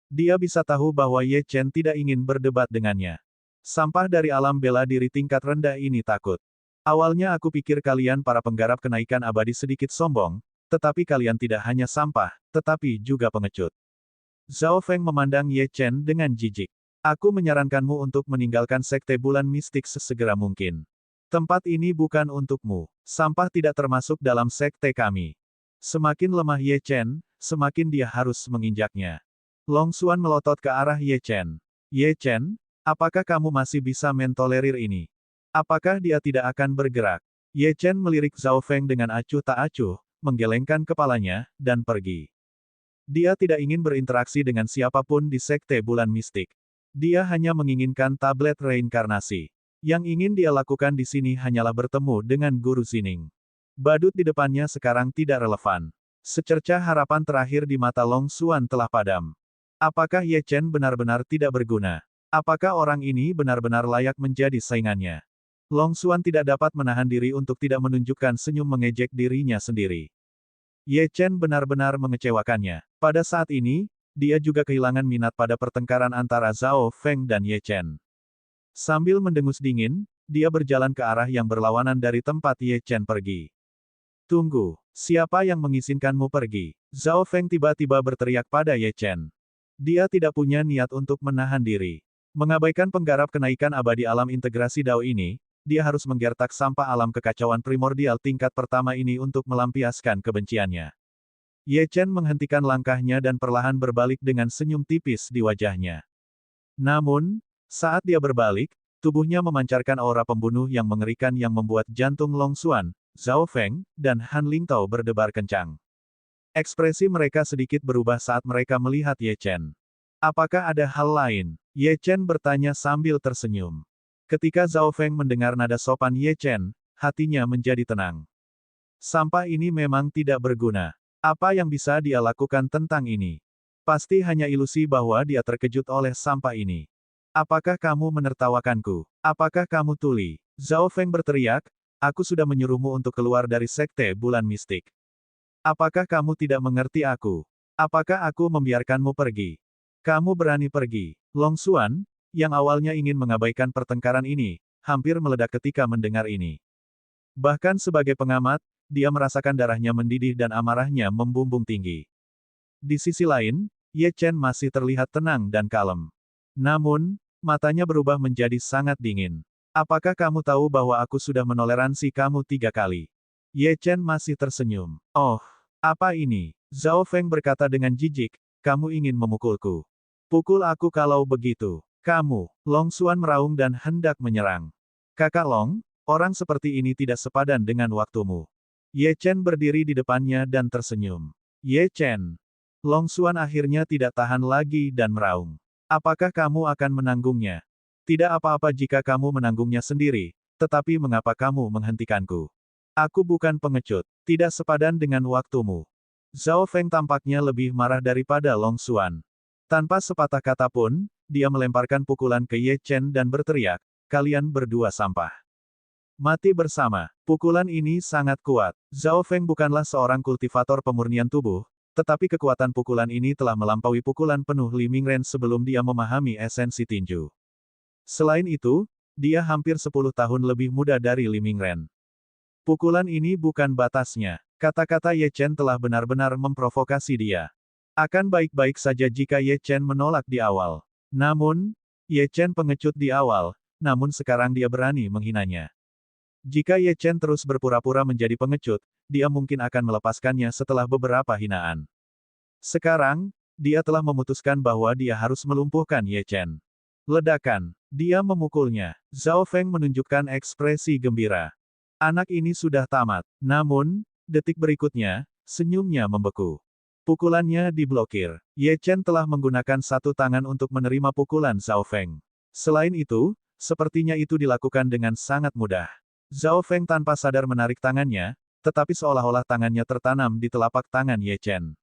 Dia bisa tahu bahwa Ye Chen tidak ingin berdebat dengannya. Sampah dari alam bela diri tingkat rendah ini takut. Awalnya aku pikir kalian para penggarap kenaikan abadi sedikit sombong, tetapi kalian tidak hanya sampah, tetapi juga pengecut. Zhao Feng memandang Ye Chen dengan jijik. Aku menyarankanmu untuk meninggalkan sekte bulan mistik sesegera mungkin. Tempat ini bukan untukmu. Sampah tidak termasuk dalam sekte kami. Semakin lemah Ye Chen, semakin dia harus menginjaknya. Long Xuan melotot ke arah Ye Chen. Ye Chen, apakah kamu masih bisa mentolerir ini? Apakah dia tidak akan bergerak? Ye Chen melirik Zhao Feng dengan acuh tak acuh, menggelengkan kepalanya, dan pergi. Dia tidak ingin berinteraksi dengan siapapun di sekte bulan mistik. Dia hanya menginginkan tablet reinkarnasi. Yang ingin dia lakukan di sini hanyalah bertemu dengan Guru Zining. Badut di depannya sekarang tidak relevan. Secercah harapan terakhir di mata Long Xuan telah padam. Apakah Ye Chen benar-benar tidak berguna? Apakah orang ini benar-benar layak menjadi saingannya? Long Xuan tidak dapat menahan diri untuk tidak menunjukkan senyum mengejek dirinya sendiri. Ye Chen benar-benar mengecewakannya. Pada saat ini, dia juga kehilangan minat pada pertengkaran antara Zhao Feng dan Ye Chen. Sambil mendengus dingin, dia berjalan ke arah yang berlawanan dari tempat Ye Chen pergi. Tunggu, siapa yang mengizinkanmu pergi? Zhao Feng tiba-tiba berteriak pada Ye Chen. Dia tidak punya niat untuk menahan diri. Mengabaikan penggarap kenaikan abadi alam integrasi Dao ini, dia harus menggertak sampah alam kekacauan primordial tingkat pertama ini untuk melampiaskan kebenciannya. Ye Chen menghentikan langkahnya dan perlahan berbalik dengan senyum tipis di wajahnya. Namun, saat dia berbalik, tubuhnya memancarkan aura pembunuh yang mengerikan yang membuat jantung Long Xuan, Zhao Feng, dan Han Lingtao berdebar kencang. Ekspresi mereka sedikit berubah saat mereka melihat Ye Chen. Apakah ada hal lain? Ye Chen bertanya sambil tersenyum. Ketika Zhao Feng mendengar nada sopan Ye Chen, hatinya menjadi tenang. Sampah ini memang tidak berguna. Apa yang bisa dia lakukan tentang ini? Pasti hanya ilusi bahwa dia terkejut oleh sampah ini. Apakah kamu menertawakanku? Apakah kamu tuli? Zhao Feng berteriak, aku sudah menyuruhmu untuk keluar dari sekte bulan mistik. Apakah kamu tidak mengerti aku? Apakah aku membiarkanmu pergi? Kamu berani pergi. Long Xuan, yang awalnya ingin mengabaikan pertengkaran ini, hampir meledak ketika mendengar ini. Bahkan sebagai pengamat, dia merasakan darahnya mendidih dan amarahnya membumbung tinggi. Di sisi lain, Ye Chen masih terlihat tenang dan kalem. Namun, matanya berubah menjadi sangat dingin. Apakah kamu tahu bahwa aku sudah menoleransi kamu 3 kali? Ye Chen masih tersenyum. Oh, apa ini? Zhao Feng berkata dengan jijik, kamu ingin memukulku. Pukul aku kalau begitu. Kamu, Long Xuan meraung dan hendak menyerang. Kakak Long, orang seperti ini tidak sepadan dengan waktumu. Ye Chen berdiri di depannya dan tersenyum. Ye Chen. Long Xuan akhirnya tidak tahan lagi dan meraung. Apakah kamu akan menanggungnya? Tidak apa-apa jika kamu menanggungnya sendiri, tetapi mengapa kamu menghentikanku? Aku bukan pengecut, tidak sepadan dengan waktumu. Zhao Feng tampaknya lebih marah daripada Long Xuan. Tanpa sepatah kata pun, dia melemparkan pukulan ke Ye Chen dan berteriak, kalian berdua sampah. Mati bersama. Pukulan ini sangat kuat. Zhao Feng bukanlah seorang kultivator pemurnian tubuh, tetapi kekuatan pukulan ini telah melampaui pukulan penuh Li Mingren sebelum dia memahami esensi tinju. Selain itu, dia hampir 10 tahun lebih muda dari Li Mingren. Pukulan ini bukan batasnya. Kata-kata Ye Chen telah benar-benar memprovokasi dia. Akan baik-baik saja jika Ye Chen menolak di awal. Namun, Ye Chen pengecut di awal, namun sekarang dia berani menghinanya. Jika Ye Chen terus berpura-pura menjadi pengecut, dia mungkin akan melepaskannya setelah beberapa hinaan. Sekarang, dia telah memutuskan bahwa dia harus melumpuhkan Ye Chen. Ledakan. Dia memukulnya. Zhao Feng menunjukkan ekspresi gembira. Anak ini sudah tamat. Namun, detik berikutnya, senyumnya membeku. Pukulannya diblokir. Ye Chen telah menggunakan satu tangan untuk menerima pukulan Zhao Feng. Selain itu, sepertinya itu dilakukan dengan sangat mudah. Zhao Feng tanpa sadar menarik tangannya, tetapi seolah-olah tangannya tertanam di telapak tangan Ye Chen.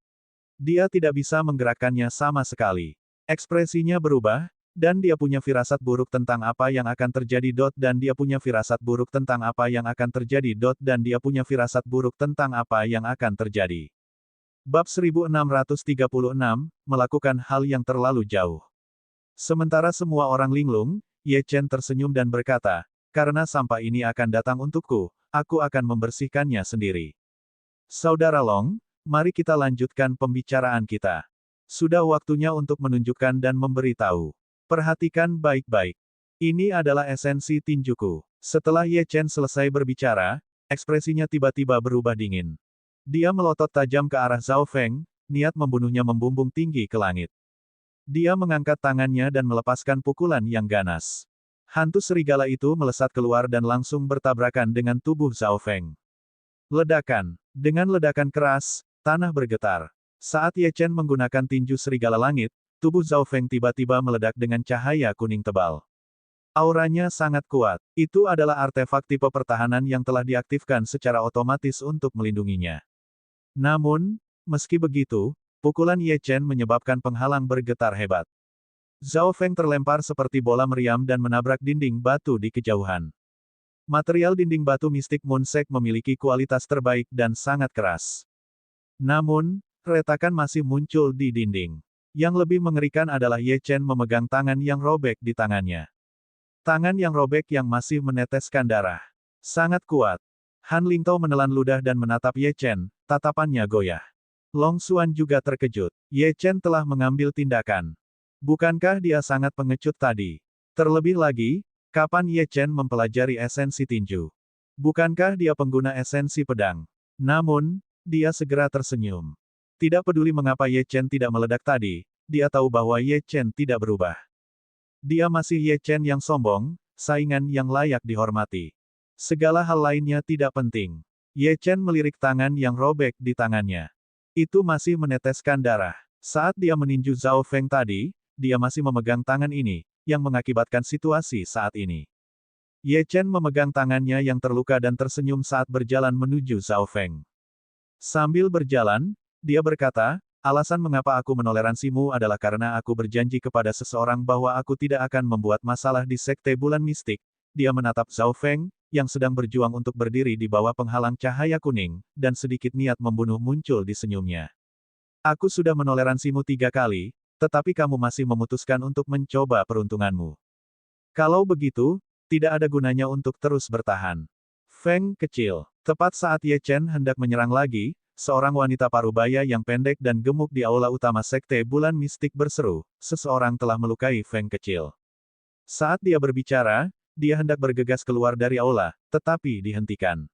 Dia tidak bisa menggerakkannya sama sekali. Ekspresinya berubah, dan dia punya firasat buruk tentang apa yang akan terjadi. Dan dia punya firasat buruk tentang apa yang akan terjadi. Dan dia punya firasat buruk tentang apa yang akan terjadi. Bab 1636, melakukan hal yang terlalu jauh. Sementara semua orang linglung, Ye Chen tersenyum dan berkata, karena sampah ini akan datang untukku, aku akan membersihkannya sendiri. Saudara Long, mari kita lanjutkan pembicaraan kita. Sudah waktunya untuk menunjukkan dan memberitahu. Perhatikan baik-baik. Ini adalah esensi tinjuku. Setelah Ye Chen selesai berbicara, ekspresinya tiba-tiba berubah dingin. Dia melotot tajam ke arah Zhao Feng, niat membunuhnya membumbung tinggi ke langit. Dia mengangkat tangannya dan melepaskan pukulan yang ganas. Hantu serigala itu melesat keluar dan langsung bertabrakan dengan tubuh Zhao Feng. Ledakan. Dengan ledakan keras, tanah bergetar. Saat Ye Chen menggunakan tinju serigala langit, tubuh Zhao Feng tiba-tiba meledak dengan cahaya kuning tebal. Auranya sangat kuat. Itu adalah artefak tipe pertahanan yang telah diaktifkan secara otomatis untuk melindunginya. Namun, meski begitu, pukulan Ye Chen menyebabkan penghalang bergetar hebat. Zhao Feng terlempar seperti bola meriam dan menabrak dinding batu di kejauhan. Material dinding batu mistik Moonsek memiliki kualitas terbaik dan sangat keras. Namun, retakan masih muncul di dinding. Yang lebih mengerikan adalah Ye Chen memegang tangan yang robek di tangannya. Tangan yang robek yang masih meneteskan darah. Sangat kuat. Han Lingtao menelan ludah dan menatap Ye Chen, tatapannya goyah. Long Xuan juga terkejut. Ye Chen telah mengambil tindakan. Bukankah dia sangat pengecut tadi? Terlebih lagi, kapan Ye Chen mempelajari esensi tinju? Bukankah dia pengguna esensi pedang? Namun, dia segera tersenyum. Tidak peduli mengapa Ye Chen tidak meledak tadi, dia tahu bahwa Ye Chen tidak berubah. Dia masih Ye Chen yang sombong, saingan yang layak dihormati. Segala hal lainnya tidak penting. Ye Chen melirik tangan yang robek di tangannya. Itu masih meneteskan darah. Saat dia meninju Zhao Feng tadi, dia masih memegang tangan ini, yang mengakibatkan situasi saat ini. Ye Chen memegang tangannya yang terluka dan tersenyum saat berjalan menuju Zhao Feng. Sambil berjalan, dia berkata, alasan mengapa aku menoleransimu adalah karena aku berjanji kepada seseorang bahwa aku tidak akan membuat masalah di Sekte Bulan Mistik. Dia menatap Zhao Feng, yang sedang berjuang untuk berdiri di bawah penghalang cahaya kuning, dan sedikit niat membunuh muncul di senyumnya. Aku sudah menoleransimu 3 kali, tetapi kamu masih memutuskan untuk mencoba peruntunganmu. Kalau begitu, tidak ada gunanya untuk terus bertahan. Feng kecil. Tepat saat Ye Chen hendak menyerang lagi, seorang wanita parubaya yang pendek dan gemuk di aula utama Sekte Bulan Mistik berseru, seseorang telah melukai Feng kecil. Saat dia berbicara, dia hendak bergegas keluar dari aula, tetapi dihentikan.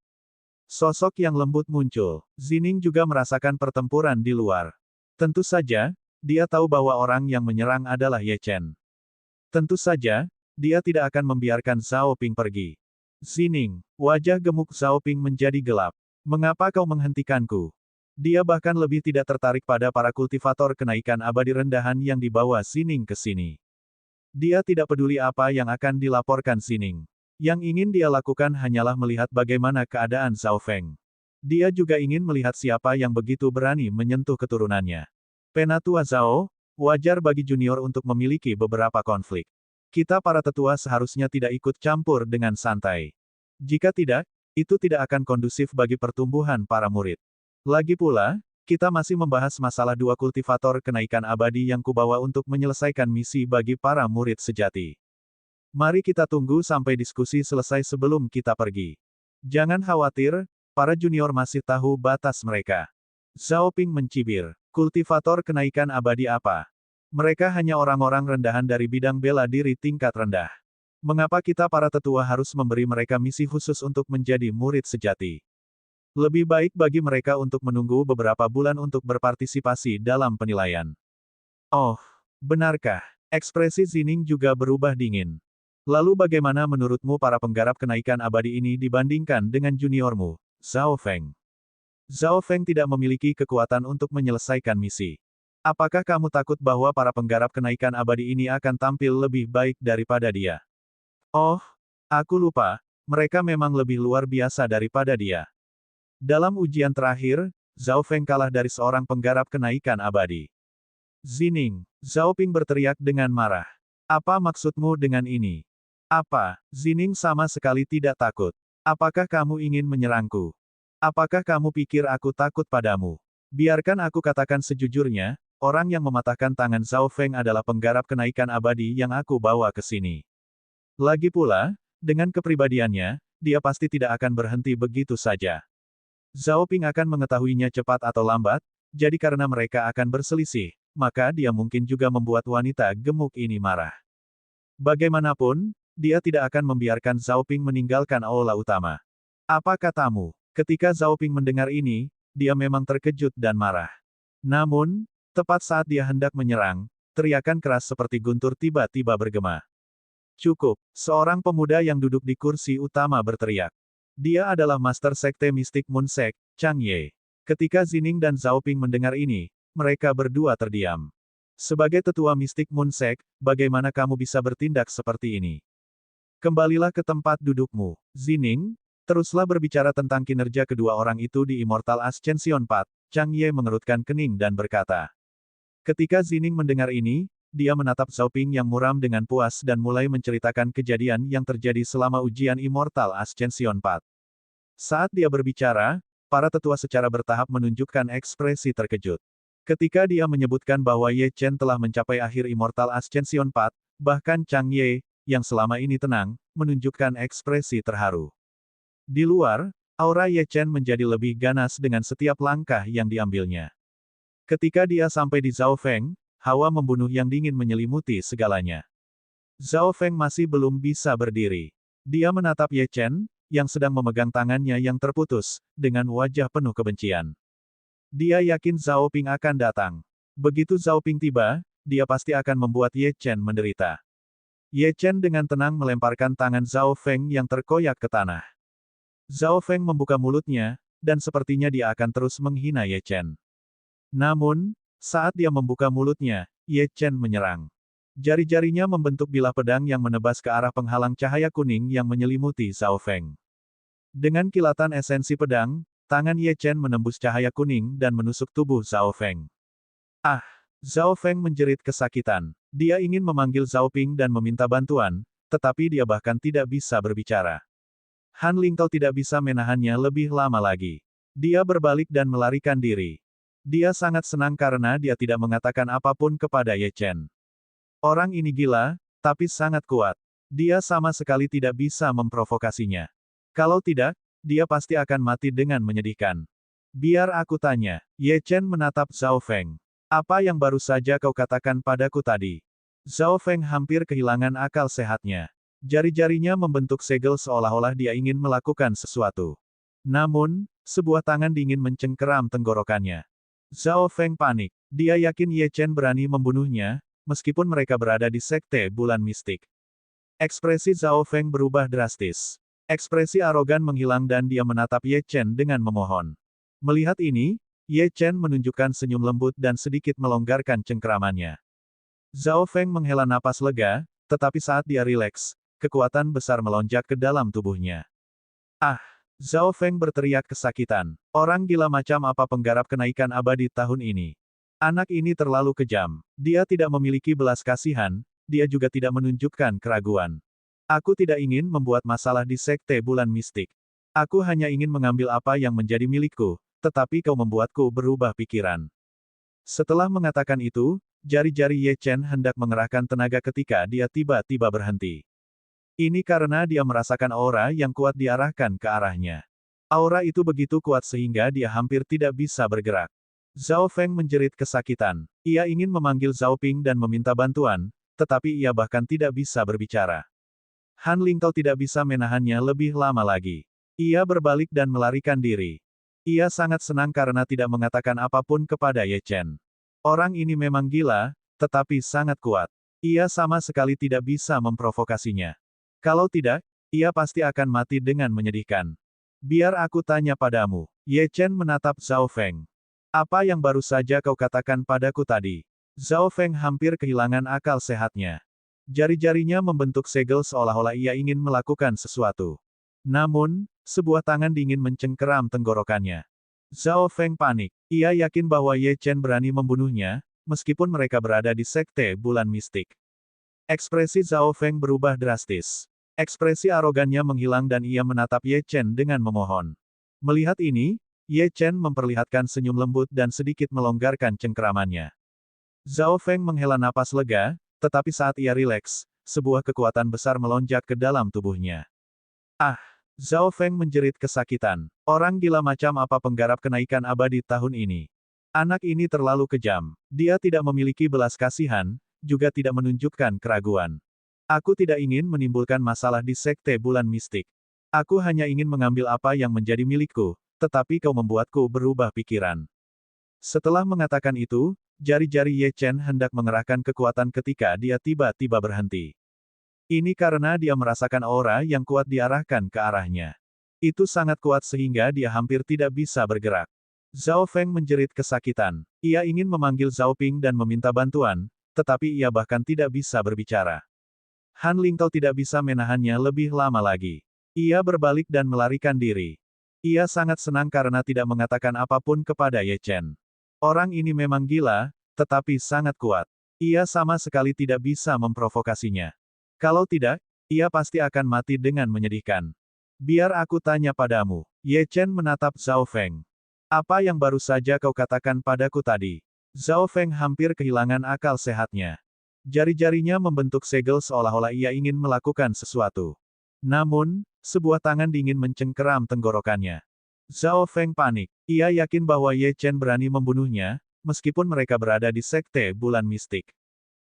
Sosok yang lembut muncul. Zining juga merasakan pertempuran di luar. Tentu saja, dia tahu bahwa orang yang menyerang adalah Ye Chen. Tentu saja, dia tidak akan membiarkan Zhao Ping pergi. Zining, wajah gemuk Zhao Ping menjadi gelap. Mengapa kau menghentikanku? Dia bahkan lebih tidak tertarik pada para kultivator kenaikan abadi rendahan yang dibawa Zining ke sini. Dia tidak peduli apa yang akan dilaporkan Zining. Yang ingin dia lakukan hanyalah melihat bagaimana keadaan Zhao Feng. Dia juga ingin melihat siapa yang begitu berani menyentuh keturunannya. Penatua Zhao, wajar bagi junior untuk memiliki beberapa konflik. Kita para tetua seharusnya tidak ikut campur dengan santai. Jika tidak, itu tidak akan kondusif bagi pertumbuhan para murid. Lagi pula, kita masih membahas masalah dua kultivator kenaikan abadi yang kubawa untuk menyelesaikan misi bagi para murid sejati. Mari kita tunggu sampai diskusi selesai sebelum kita pergi. Jangan khawatir, para junior masih tahu batas mereka. Zhao Ping mencibir. Kultivator kenaikan abadi apa? Mereka hanya orang-orang rendahan dari bidang bela diri tingkat rendah. Mengapa kita para tetua harus memberi mereka misi khusus untuk menjadi murid sejati? Lebih baik bagi mereka untuk menunggu beberapa bulan untuk berpartisipasi dalam penilaian. Oh, benarkah? Ekspresi Zining juga berubah dingin. Lalu bagaimana menurutmu para penggarap kenaikan abadi ini dibandingkan dengan juniormu, Zhao Feng? Zhao Feng tidak memiliki kekuatan untuk menyelesaikan misi. Apakah kamu takut bahwa para penggarap kenaikan abadi ini akan tampil lebih baik daripada dia? Oh, aku lupa, mereka memang lebih luar biasa daripada dia. Dalam ujian terakhir, Zhao Feng kalah dari seorang penggarap kenaikan abadi. Zining, Zhao Ping berteriak dengan marah. Apa maksudmu dengan ini? Apa? Zining sama sekali tidak takut. Apakah kamu ingin menyerangku? Apakah kamu pikir aku takut padamu? Biarkan aku katakan sejujurnya, orang yang mematahkan tangan Zhao Feng adalah penggarap kenaikan abadi yang aku bawa ke sini. Lagi pula, dengan kepribadiannya, dia pasti tidak akan berhenti begitu saja. Zhao Ping akan mengetahuinya cepat atau lambat, jadi karena mereka akan berselisih, maka dia mungkin juga membuat wanita gemuk ini marah. Bagaimanapun, dia tidak akan membiarkan Zhao Ping meninggalkan aula utama. Apa katamu? Ketika Zhao Ping mendengar ini, dia memang terkejut dan marah. Namun, tepat saat dia hendak menyerang, teriakan keras seperti guntur tiba-tiba bergema. Cukup, seorang pemuda yang duduk di kursi utama berteriak. Dia adalah Master Sekte Mistik Moon Sect, Chang Ye. Ketika Zining dan Zhao Ping mendengar ini, mereka berdua terdiam. Sebagai tetua Mistik Moon Sect, bagaimana kamu bisa bertindak seperti ini? Kembalilah ke tempat dudukmu, Zining. Teruslah berbicara tentang kinerja kedua orang itu di Immortal Ascension Path. Chang Ye mengerutkan kening dan berkata. Ketika Zining mendengar ini, dia menatap Zhao Ping yang muram dengan puas dan mulai menceritakan kejadian yang terjadi selama ujian Immortal Ascension Path. Saat dia berbicara, para tetua secara bertahap menunjukkan ekspresi terkejut. Ketika dia menyebutkan bahwa Ye Chen telah mencapai akhir Immortal Ascension Path, bahkan Chang Ye, yang selama ini tenang, menunjukkan ekspresi terharu. Di luar, aura Ye Chen menjadi lebih ganas dengan setiap langkah yang diambilnya. Ketika dia sampai di Zhao Feng, hawa membunuh yang dingin menyelimuti segalanya. Zhao Feng masih belum bisa berdiri. Dia menatap Ye Chen, yang sedang memegang tangannya yang terputus, dengan wajah penuh kebencian. Dia yakin Zhao Ping akan datang. Begitu Zhao Ping tiba, dia pasti akan membuat Ye Chen menderita. Ye Chen dengan tenang melemparkan tangan Zhao Feng yang terkoyak ke tanah. Zhao Feng membuka mulutnya, dan sepertinya dia akan terus menghina Ye Chen. Namun, saat dia membuka mulutnya, Ye Chen menyerang. Jari-jarinya membentuk bilah pedang yang menebas ke arah penghalang cahaya kuning yang menyelimuti Zhao Feng. Dengan kilatan esensi pedang, tangan Ye Chen menembus cahaya kuning dan menusuk tubuh Zhao Feng. Ah! Zhao Feng menjerit kesakitan. Dia ingin memanggil Zhao Ping dan meminta bantuan, tetapi dia bahkan tidak bisa berbicara. Han Lingtao tidak bisa menahannya lebih lama lagi. Dia berbalik dan melarikan diri. Dia sangat senang karena dia tidak mengatakan apapun kepada Ye Chen. Orang ini gila, tapi sangat kuat. Dia sama sekali tidak bisa memprovokasinya. Kalau tidak, dia pasti akan mati dengan menyedihkan. Biar aku tanya, Ye Chen menatap Zhao Feng. Apa yang baru saja kau katakan padaku tadi? Zhao Feng hampir kehilangan akal sehatnya. Jari-jarinya membentuk segel seolah-olah dia ingin melakukan sesuatu. Namun, sebuah tangan dingin mencengkeram tenggorokannya. Zhao Feng panik. Dia yakin Ye Chen berani membunuhnya, meskipun mereka berada di Sekte Bulan Mistik. Ekspresi Zhao Feng berubah drastis. Ekspresi arogan menghilang dan dia menatap Ye Chen dengan memohon. Melihat ini, Ye Chen menunjukkan senyum lembut dan sedikit melonggarkan cengkeramannya. Zhao Feng menghela napas lega, tetapi saat dia rileks, kekuatan besar melonjak ke dalam tubuhnya. Ah! Zhao Feng berteriak kesakitan. Orang gila macam apa penggarap kenaikan abadi tahun ini? Anak ini terlalu kejam. Dia tidak memiliki belas kasihan, dia juga tidak menunjukkan keraguan. Aku tidak ingin membuat masalah di Sekte Bulan Mistik. Aku hanya ingin mengambil apa yang menjadi milikku, tetapi kau membuatku berubah pikiran. Setelah mengatakan itu, jari-jari Ye Chen hendak mengerahkan tenaga ketika dia tiba-tiba berhenti. Ini karena dia merasakan aura yang kuat diarahkan ke arahnya. Aura itu begitu kuat sehingga dia hampir tidak bisa bergerak. Zhao Feng menjerit kesakitan. Ia ingin memanggil Zhao Ping dan meminta bantuan, tetapi ia bahkan tidak bisa berbicara. Han Lingtao tidak bisa menahannya lebih lama lagi. Ia berbalik dan melarikan diri. Ia sangat senang karena tidak mengatakan apapun kepada Ye Chen. Orang ini memang gila, tetapi sangat kuat. Ia sama sekali tidak bisa memprovokasinya. Kalau tidak, ia pasti akan mati dengan menyedihkan. Biar aku tanya padamu. Ye Chen menatap Zhao Feng. Apa yang baru saja kau katakan padaku tadi? Zhao Feng hampir kehilangan akal sehatnya. Jari-jarinya membentuk segel seolah-olah ia ingin melakukan sesuatu. Namun, sebuah tangan dingin mencengkeram tenggorokannya. Zhao Feng panik. Ia yakin bahwa Ye Chen berani membunuhnya, meskipun mereka berada di Sekte Bulan Mistik. Ekspresi Zhao Feng berubah drastis. Ekspresi arogannya menghilang dan ia menatap Ye Chen dengan memohon. Melihat ini, Ye Chen memperlihatkan senyum lembut dan sedikit melonggarkan cengkeramannya. Zhao Feng menghela napas lega, tetapi saat ia rileks, sebuah kekuatan besar melonjak ke dalam tubuhnya. Ah! Zhao Feng menjerit kesakitan. Orang gila macam apa penggarap kenaikan abadi tahun ini? Anak ini terlalu kejam. Dia tidak memiliki belas kasihan, juga tidak menunjukkan keraguan. Aku tidak ingin menimbulkan masalah di Sekte Bulan Mistik. Aku hanya ingin mengambil apa yang menjadi milikku, tetapi kau membuatku berubah pikiran. Setelah mengatakan itu, jari-jari Ye Chen hendak mengerahkan kekuatan ketika dia tiba-tiba berhenti. Ini karena dia merasakan aura yang kuat diarahkan ke arahnya. Itu sangat kuat sehingga dia hampir tidak bisa bergerak. Zhao Feng menjerit kesakitan. Ia ingin memanggil Zhao Ping dan meminta bantuan, tetapi ia bahkan tidak bisa berbicara. Han Lingtao tidak bisa menahannya lebih lama lagi. Ia berbalik dan melarikan diri. Ia sangat senang karena tidak mengatakan apapun kepada Ye Chen. Orang ini memang gila, tetapi sangat kuat. Ia sama sekali tidak bisa memprovokasinya. Kalau tidak, ia pasti akan mati dengan menyedihkan. Biar aku tanya padamu. Ye Chen menatap Zhao Feng. Apa yang baru saja kau katakan padaku tadi? Zhao Feng hampir kehilangan akal sehatnya. Jari-jarinya membentuk segel seolah-olah ia ingin melakukan sesuatu. Namun, sebuah tangan dingin mencengkeram tenggorokannya. Zhao Feng panik. Ia yakin bahwa Ye Chen berani membunuhnya, meskipun mereka berada di Sekte Bulan Mistik.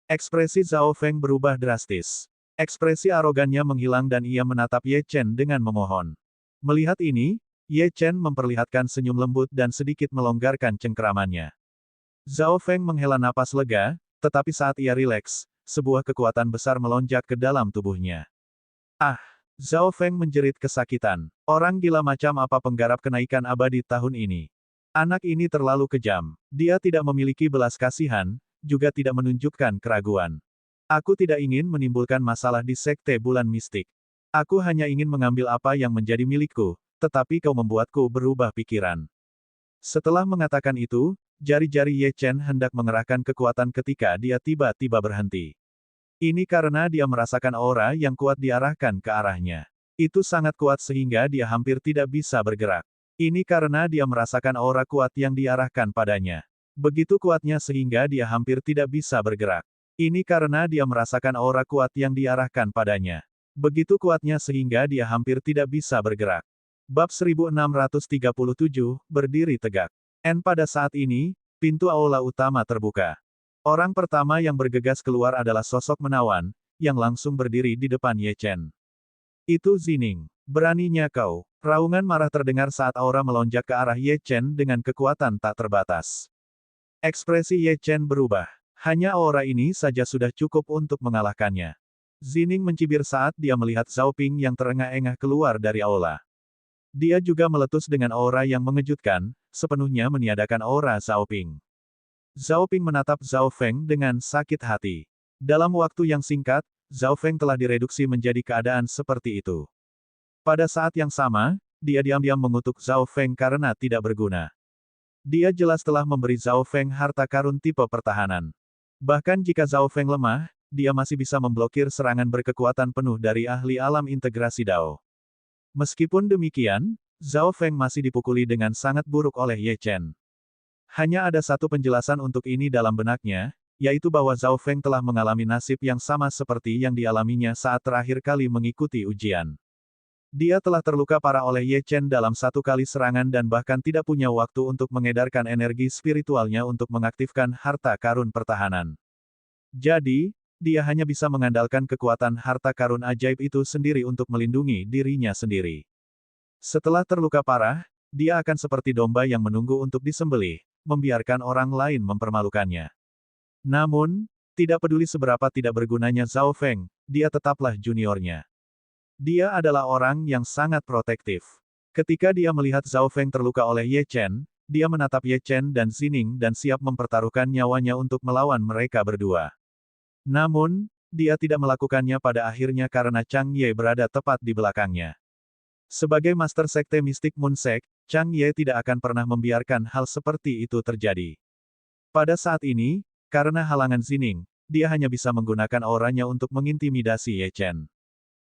Ekspresi Zhao Feng berubah drastis. Ekspresi arogannya menghilang dan ia menatap Ye Chen dengan memohon. Melihat ini, Ye Chen memperlihatkan senyum lembut dan sedikit melonggarkan cengkeramannya. Zhao Feng menghela napas lega, tetapi saat ia rileks, sebuah kekuatan besar melonjak ke dalam tubuhnya. Ah! Zhao Feng menjerit kesakitan. Orang gila macam apa penggarap kenaikan abadi tahun ini? Anak ini terlalu kejam. Dia tidak memiliki belas kasihan, juga tidak menunjukkan keraguan. Aku tidak ingin menimbulkan masalah di Sekte Bulan Mistik. Aku hanya ingin mengambil apa yang menjadi milikku, tetapi kau membuatku berubah pikiran. Setelah mengatakan itu, jari-jari Ye Chen hendak mengerahkan kekuatan ketika dia tiba-tiba berhenti. Ini karena dia merasakan aura yang kuat diarahkan ke arahnya. Itu sangat kuat sehingga dia hampir tidak bisa bergerak. Ini karena dia merasakan aura kuat yang diarahkan padanya. Begitu kuatnya sehingga dia hampir tidak bisa bergerak. Ini karena dia merasakan aura kuat yang diarahkan padanya. Begitu kuatnya sehingga dia hampir tidak bisa bergerak. Bab 1637, berdiri tegak. Pada saat ini, pintu aula utama terbuka. Orang pertama yang bergegas keluar adalah sosok menawan, yang langsung berdiri di depan Ye Chen. Itu Zining. Beraninya kau. Raungan marah terdengar saat aura melonjak ke arah Ye Chen dengan kekuatan tak terbatas. Ekspresi Ye Chen berubah. Hanya aura ini saja sudah cukup untuk mengalahkannya. Zining mencibir saat dia melihat Zhao Ping yang terengah-engah keluar dari aula. Dia juga meletus dengan aura yang mengejutkan, sepenuhnya meniadakan aura Zhao Ping. Zhao Ping menatap Zhao Feng dengan sakit hati. Dalam waktu yang singkat, Zhao Feng telah direduksi menjadi keadaan seperti itu. Pada saat yang sama, dia diam-diam mengutuk Zhao Feng karena tidak berguna. Dia jelas telah memberi Zhao Feng harta karun tipe pertahanan. Bahkan jika Zhao Feng lemah, dia masih bisa memblokir serangan berkekuatan penuh dari ahli alam integrasi Dao. Meskipun demikian, Zhao Feng masih dipukuli dengan sangat buruk oleh Ye Chen. Hanya ada satu penjelasan untuk ini dalam benaknya, yaitu bahwa Zhao Feng telah mengalami nasib yang sama seperti yang dialaminya saat terakhir kali mengikuti ujian. Dia telah terluka parah oleh Ye Chen dalam satu kali serangan dan bahkan tidak punya waktu untuk mengedarkan energi spiritualnya untuk mengaktifkan harta karun pertahanan. Jadi, dia hanya bisa mengandalkan kekuatan harta karun ajaib itu sendiri untuk melindungi dirinya sendiri. Setelah terluka parah, dia akan seperti domba yang menunggu untuk disembelih, membiarkan orang lain mempermalukannya. Namun, tidak peduli seberapa tidak bergunanya Zhao Feng, dia tetaplah juniornya. Dia adalah orang yang sangat protektif. Ketika dia melihat Zhao Feng terluka oleh Ye Chen, dia menatap Ye Chen dan Zining dan siap mempertaruhkan nyawanya untuk melawan mereka berdua. Namun, dia tidak melakukannya pada akhirnya karena Chang Ye berada tepat di belakangnya. Sebagai Master Sekte Mistik Moon Sect, Chang Ye tidak akan pernah membiarkan hal seperti itu terjadi. Pada saat ini, karena halangan Zining, dia hanya bisa menggunakan auranya untuk mengintimidasi Ye Chen.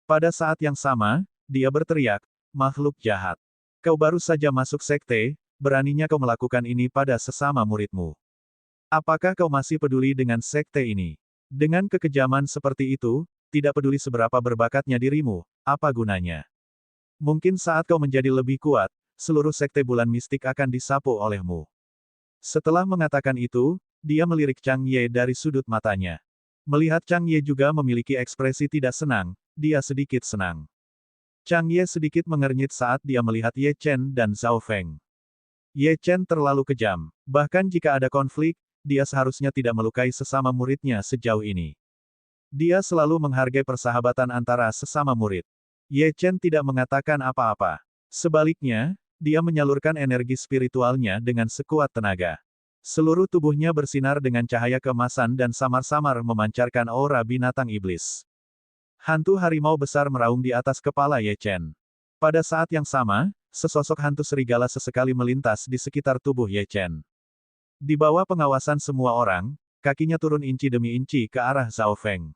Pada saat yang sama, dia berteriak, "Makhluk jahat. Kau baru saja masuk sekte, beraninya kau melakukan ini pada sesama muridmu. Apakah kau masih peduli dengan sekte ini? Dengan kekejaman seperti itu, tidak peduli seberapa berbakatnya dirimu, apa gunanya? Mungkin saat kau menjadi lebih kuat, seluruh sekte bulan mistik akan disapu olehmu." Setelah mengatakan itu, dia melirik Chang Ye dari sudut matanya. Melihat Chang Ye juga memiliki ekspresi tidak senang, dia sedikit senang. Chang Ye sedikit mengernyit saat dia melihat Ye Chen dan Zhao Feng. Ye Chen terlalu kejam. Bahkan jika ada konflik, dia seharusnya tidak melukai sesama muridnya sejauh ini. Dia selalu menghargai persahabatan antara sesama murid. Ye Chen tidak mengatakan apa-apa. Sebaliknya, dia menyalurkan energi spiritualnya dengan sekuat tenaga. Seluruh tubuhnya bersinar dengan cahaya keemasan dan samar-samar memancarkan aura binatang iblis. Hantu harimau besar meraung di atas kepala Ye Chen. Pada saat yang sama, sesosok hantu serigala sesekali melintas di sekitar tubuh Ye Chen. Di bawah pengawasan semua orang, kakinya turun inci demi inci ke arah Zhao Feng.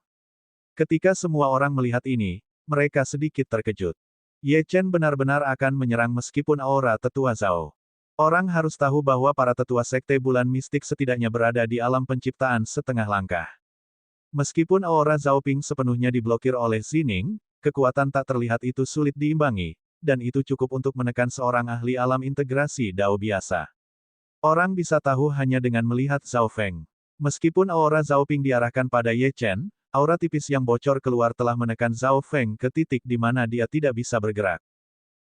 Ketika semua orang melihat ini, mereka sedikit terkejut. Ye Chen benar-benar akan menyerang meskipun aura tetua Zhao. Orang harus tahu bahwa para tetua sekte bulan mistik setidaknya berada di alam penciptaan setengah langkah. Meskipun aura Zhao Ping sepenuhnya diblokir oleh Zining, kekuatan tak terlihat itu sulit diimbangi, dan itu cukup untuk menekan seorang ahli alam integrasi Dao biasa. Orang bisa tahu hanya dengan melihat Zhao Feng. Meskipun aura Zhao Ping diarahkan pada Ye Chen, aura tipis yang bocor keluar telah menekan Zhao Feng ke titik di mana dia tidak bisa bergerak.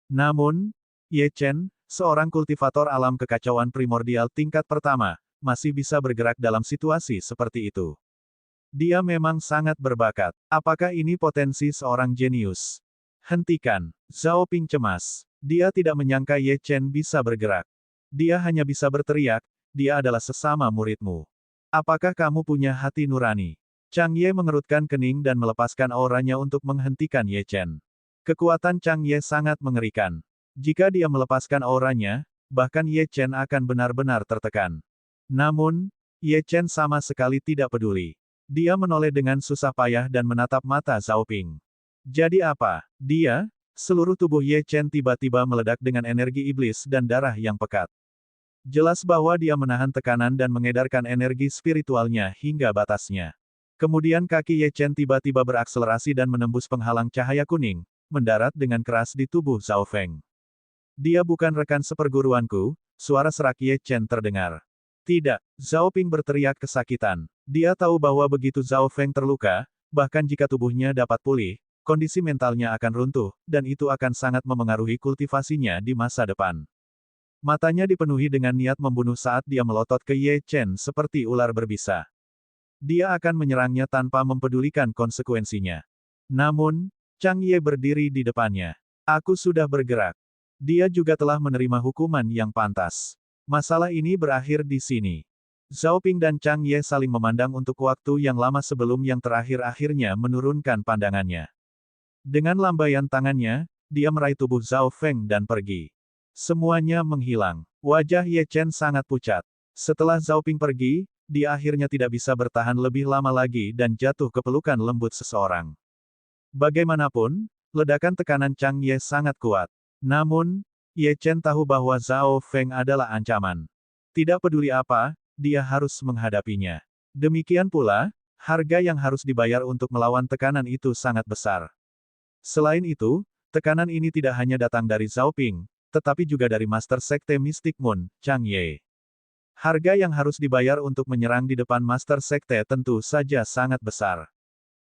Namun, Ye Chen, seorang kultivator alam kekacauan primordial tingkat pertama, masih bisa bergerak dalam situasi seperti itu. Dia memang sangat berbakat. Apakah ini potensi seorang jenius? Hentikan. Zhao Ping cemas. Dia tidak menyangka Ye Chen bisa bergerak. Dia hanya bisa berteriak, dia adalah sesama muridmu. Apakah kamu punya hati nurani? Chang Ye mengerutkan kening dan melepaskan auranya untuk menghentikan Ye Chen. Kekuatan Chang Ye sangat mengerikan. Jika dia melepaskan auranya, bahkan Ye Chen akan benar-benar tertekan. Namun, Ye Chen sama sekali tidak peduli. Dia menoleh dengan susah payah dan menatap mata Zhao Ping. Jadi apa? Dia, seluruh tubuh Ye Chen tiba-tiba meledak dengan energi iblis dan darah yang pekat. Jelas bahwa dia menahan tekanan dan mengedarkan energi spiritualnya hingga batasnya. Kemudian kaki Ye Chen tiba-tiba berakselerasi dan menembus penghalang cahaya kuning, mendarat dengan keras di tubuh Zhao Feng. Dia bukan rekan seperguruanku, suara serak Ye Chen terdengar. Tidak, Zhao Ping berteriak kesakitan. Dia tahu bahwa begitu Zhao Feng terluka, bahkan jika tubuhnya dapat pulih, kondisi mentalnya akan runtuh, dan itu akan sangat memengaruhi kultivasinya di masa depan. Matanya dipenuhi dengan niat membunuh saat dia melotot ke Ye Chen seperti ular berbisa. Dia akan menyerangnya tanpa mempedulikan konsekuensinya. Namun, Chang Ye berdiri di depannya. Aku sudah bergerak. Dia juga telah menerima hukuman yang pantas. Masalah ini berakhir di sini. Zhao Ping dan Chang Ye saling memandang untuk waktu yang lama sebelum yang terakhir akhirnya menurunkan pandangannya. Dengan lambaian tangannya, dia meraih tubuh Zhao Feng dan pergi. Semuanya menghilang. Wajah Ye Chen sangat pucat. Setelah Zhao Ping pergi, dia akhirnya tidak bisa bertahan lebih lama lagi dan jatuh ke pelukan lembut seseorang. Bagaimanapun, ledakan tekanan Chang Ye sangat kuat. Namun, Ye Chen tahu bahwa Zhao Feng adalah ancaman. Tidak peduli apa, dia harus menghadapinya. Demikian pula, harga yang harus dibayar untuk melawan tekanan itu sangat besar. Selain itu, tekanan ini tidak hanya datang dari Zhao Ping, tetapi juga dari Master Sekte Mystic Moon, Chang Ye. Harga yang harus dibayar untuk menyerang di depan Master Sekte tentu saja sangat besar.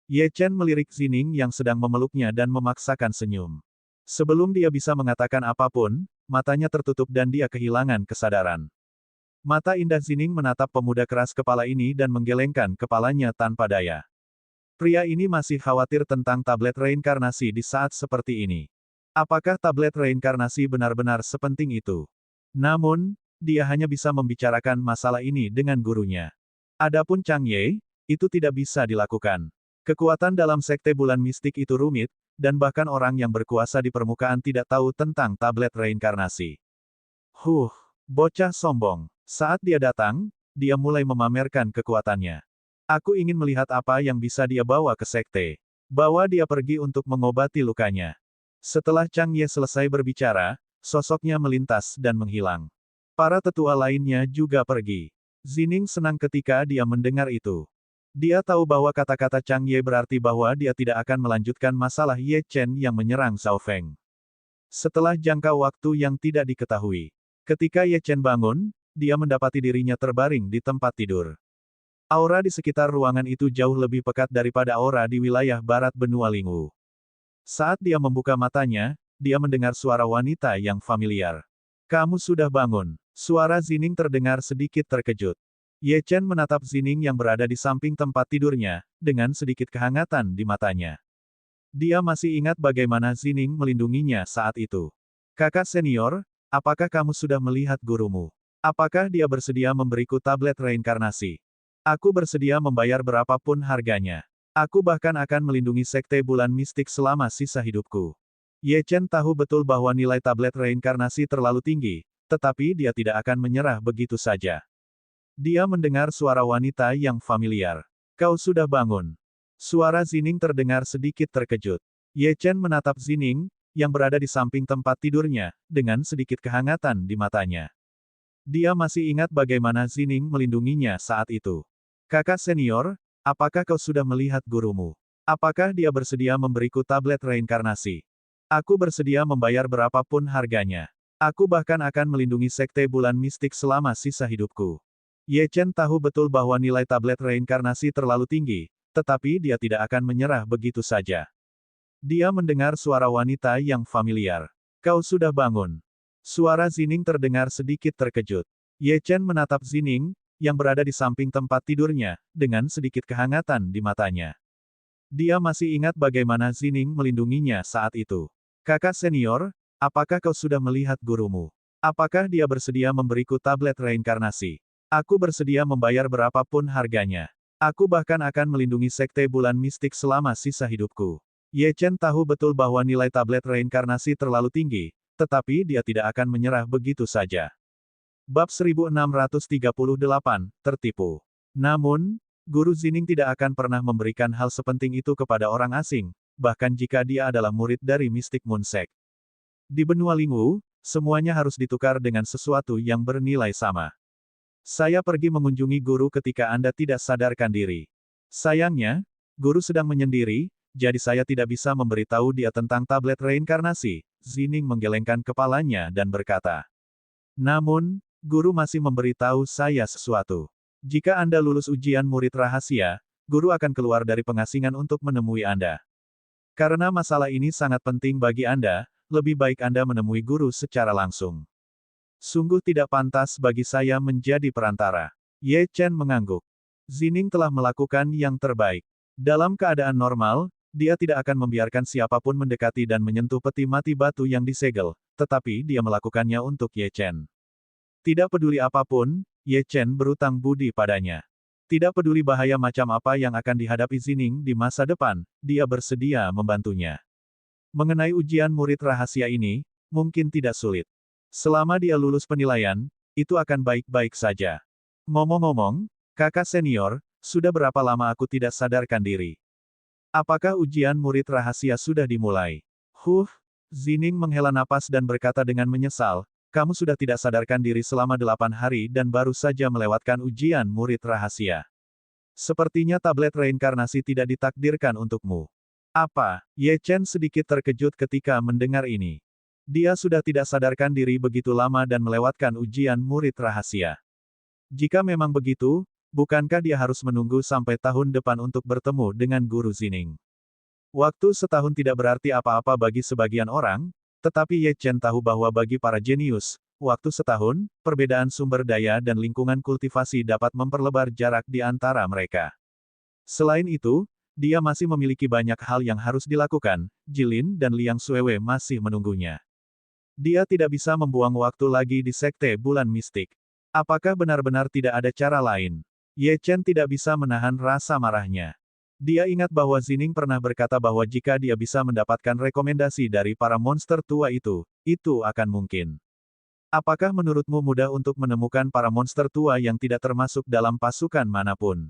Ye Chen melirik Zining yang sedang memeluknya dan memaksakan senyum. Sebelum dia bisa mengatakan apapun, matanya tertutup dan dia kehilangan kesadaran. Mata indah Zining menatap pemuda keras kepala ini dan menggelengkan kepalanya tanpa daya. Pria ini masih khawatir tentang tablet reinkarnasi di saat seperti ini. Apakah tablet reinkarnasi benar-benar sepenting itu? Namun, dia hanya bisa membicarakan masalah ini dengan gurunya. Adapun Chang Ye, itu tidak bisa dilakukan. Kekuatan dalam sekte bulan mistik itu rumit, dan bahkan orang yang berkuasa di permukaan tidak tahu tentang tablet reinkarnasi. Bocah sombong. Saat dia datang, dia mulai memamerkan kekuatannya. Aku ingin melihat apa yang bisa dia bawa ke sekte. Bawa dia pergi untuk mengobati lukanya. Setelah Chang Ye selesai berbicara, sosoknya melintas dan menghilang. Para tetua lainnya juga pergi. Zining senang ketika dia mendengar itu. Dia tahu bahwa kata-kata Chang Ye berarti bahwa dia tidak akan melanjutkan masalah Ye Chen yang menyerang Zhao Feng. Setelah jangka waktu yang tidak diketahui. Ketika Ye Chen bangun, dia mendapati dirinya terbaring di tempat tidur. Aura di sekitar ruangan itu jauh lebih pekat daripada aura di wilayah barat benua Lingwu. Saat dia membuka matanya, dia mendengar suara wanita yang familiar. Kamu sudah bangun. Suara Zining terdengar sedikit terkejut. Ye Chen menatap Zining yang berada di samping tempat tidurnya, dengan sedikit kehangatan di matanya. Dia masih ingat bagaimana Zining melindunginya saat itu. Kakak senior, apakah kamu sudah melihat gurumu? Apakah dia bersedia memberiku tablet reinkarnasi? Aku bersedia membayar berapapun harganya. Aku bahkan akan melindungi sekte bulan mistik selama sisa hidupku. Ye Chen tahu betul bahwa nilai tablet reinkarnasi terlalu tinggi, tetapi dia tidak akan menyerah begitu saja. Dia mendengar suara wanita yang familiar. Kau sudah bangun. Suara Zining terdengar sedikit terkejut. Ye Chen menatap Zining, yang berada di samping tempat tidurnya, dengan sedikit kehangatan di matanya. Dia masih ingat bagaimana Zining melindunginya saat itu. Kakak senior, apakah kau sudah melihat gurumu? Apakah dia bersedia memberiku tablet reinkarnasi? Aku bersedia membayar berapapun harganya. Aku bahkan akan melindungi sekte bulan mistik selama sisa hidupku. Ye Chen tahu betul bahwa nilai tablet reinkarnasi terlalu tinggi, tetapi dia tidak akan menyerah begitu saja. Dia mendengar suara wanita yang familiar. Kau sudah bangun. Suara Zining terdengar sedikit terkejut. Ye Chen menatap Zining, yang berada di samping tempat tidurnya, dengan sedikit kehangatan di matanya. Dia masih ingat bagaimana Zining melindunginya saat itu. Kakak senior, apakah kau sudah melihat gurumu? Apakah dia bersedia memberiku tablet reinkarnasi? Aku bersedia membayar berapapun harganya. Aku bahkan akan melindungi sekte bulan mistik selama sisa hidupku. Ye Chen tahu betul bahwa nilai tablet reinkarnasi terlalu tinggi, tetapi dia tidak akan menyerah begitu saja. Bab 1638, Tertipu. Namun, Guru Zining tidak akan pernah memberikan hal sepenting itu kepada orang asing, bahkan jika dia adalah murid dari Mystic Moon Sect. Di benua Lingwu, semuanya harus ditukar dengan sesuatu yang bernilai sama. Saya pergi mengunjungi guru ketika Anda tidak sadarkan diri. Sayangnya, guru sedang menyendiri, jadi saya tidak bisa memberitahu dia tentang tablet reinkarnasi. Zining menggelengkan kepalanya dan berkata. Namun, guru masih memberitahu saya sesuatu. Jika Anda lulus ujian murid rahasia, guru akan keluar dari pengasingan untuk menemui Anda. Karena masalah ini sangat penting bagi Anda, lebih baik Anda menemui guru secara langsung. Sungguh tidak pantas bagi saya menjadi perantara. Ye Chen mengangguk. Zining telah melakukan yang terbaik. Dalam keadaan normal, dia tidak akan membiarkan siapapun mendekati dan menyentuh peti mati batu yang disegel, tetapi dia melakukannya untuk Ye Chen. Tidak peduli apapun, Ye Chen berutang budi padanya. Tidak peduli bahaya macam apa yang akan dihadapi Zining di masa depan, dia bersedia membantunya. Mengenai ujian murid rahasia ini, mungkin tidak sulit. Selama dia lulus penilaian, itu akan baik-baik saja. Ngomong-ngomong, kakak senior, sudah berapa lama aku tidak sadarkan diri? Apakah ujian murid rahasia sudah dimulai? Zining menghela napas dan berkata dengan menyesal, kamu sudah tidak sadarkan diri selama 8 hari dan baru saja melewatkan ujian murid rahasia. Sepertinya tablet reinkarnasi tidak ditakdirkan untukmu. Apa? Ye Chen sedikit terkejut ketika mendengar ini. Dia sudah tidak sadarkan diri begitu lama dan melewatkan ujian murid rahasia. Jika memang begitu, bukankah dia harus menunggu sampai tahun depan untuk bertemu dengan Guru Zining? Waktu setahun tidak berarti apa-apa bagi sebagian orang, tetapi Ye Chen tahu bahwa bagi para jenius, waktu setahun, perbedaan sumber daya dan lingkungan kultivasi dapat memperlebar jarak di antara mereka. Selain itu, dia masih memiliki banyak hal yang harus dilakukan, Jilin dan Liang Suewe masih menunggunya. Dia tidak bisa membuang waktu lagi di Sekte Bulan Mistik. Apakah benar-benar tidak ada cara lain? Ye Chen tidak bisa menahan rasa marahnya. Dia ingat bahwa Zining pernah berkata bahwa jika dia bisa mendapatkan rekomendasi dari para monster tua itu akan mungkin. Apakah menurutmu mudah untuk menemukan para monster tua yang tidak termasuk dalam pasukan manapun?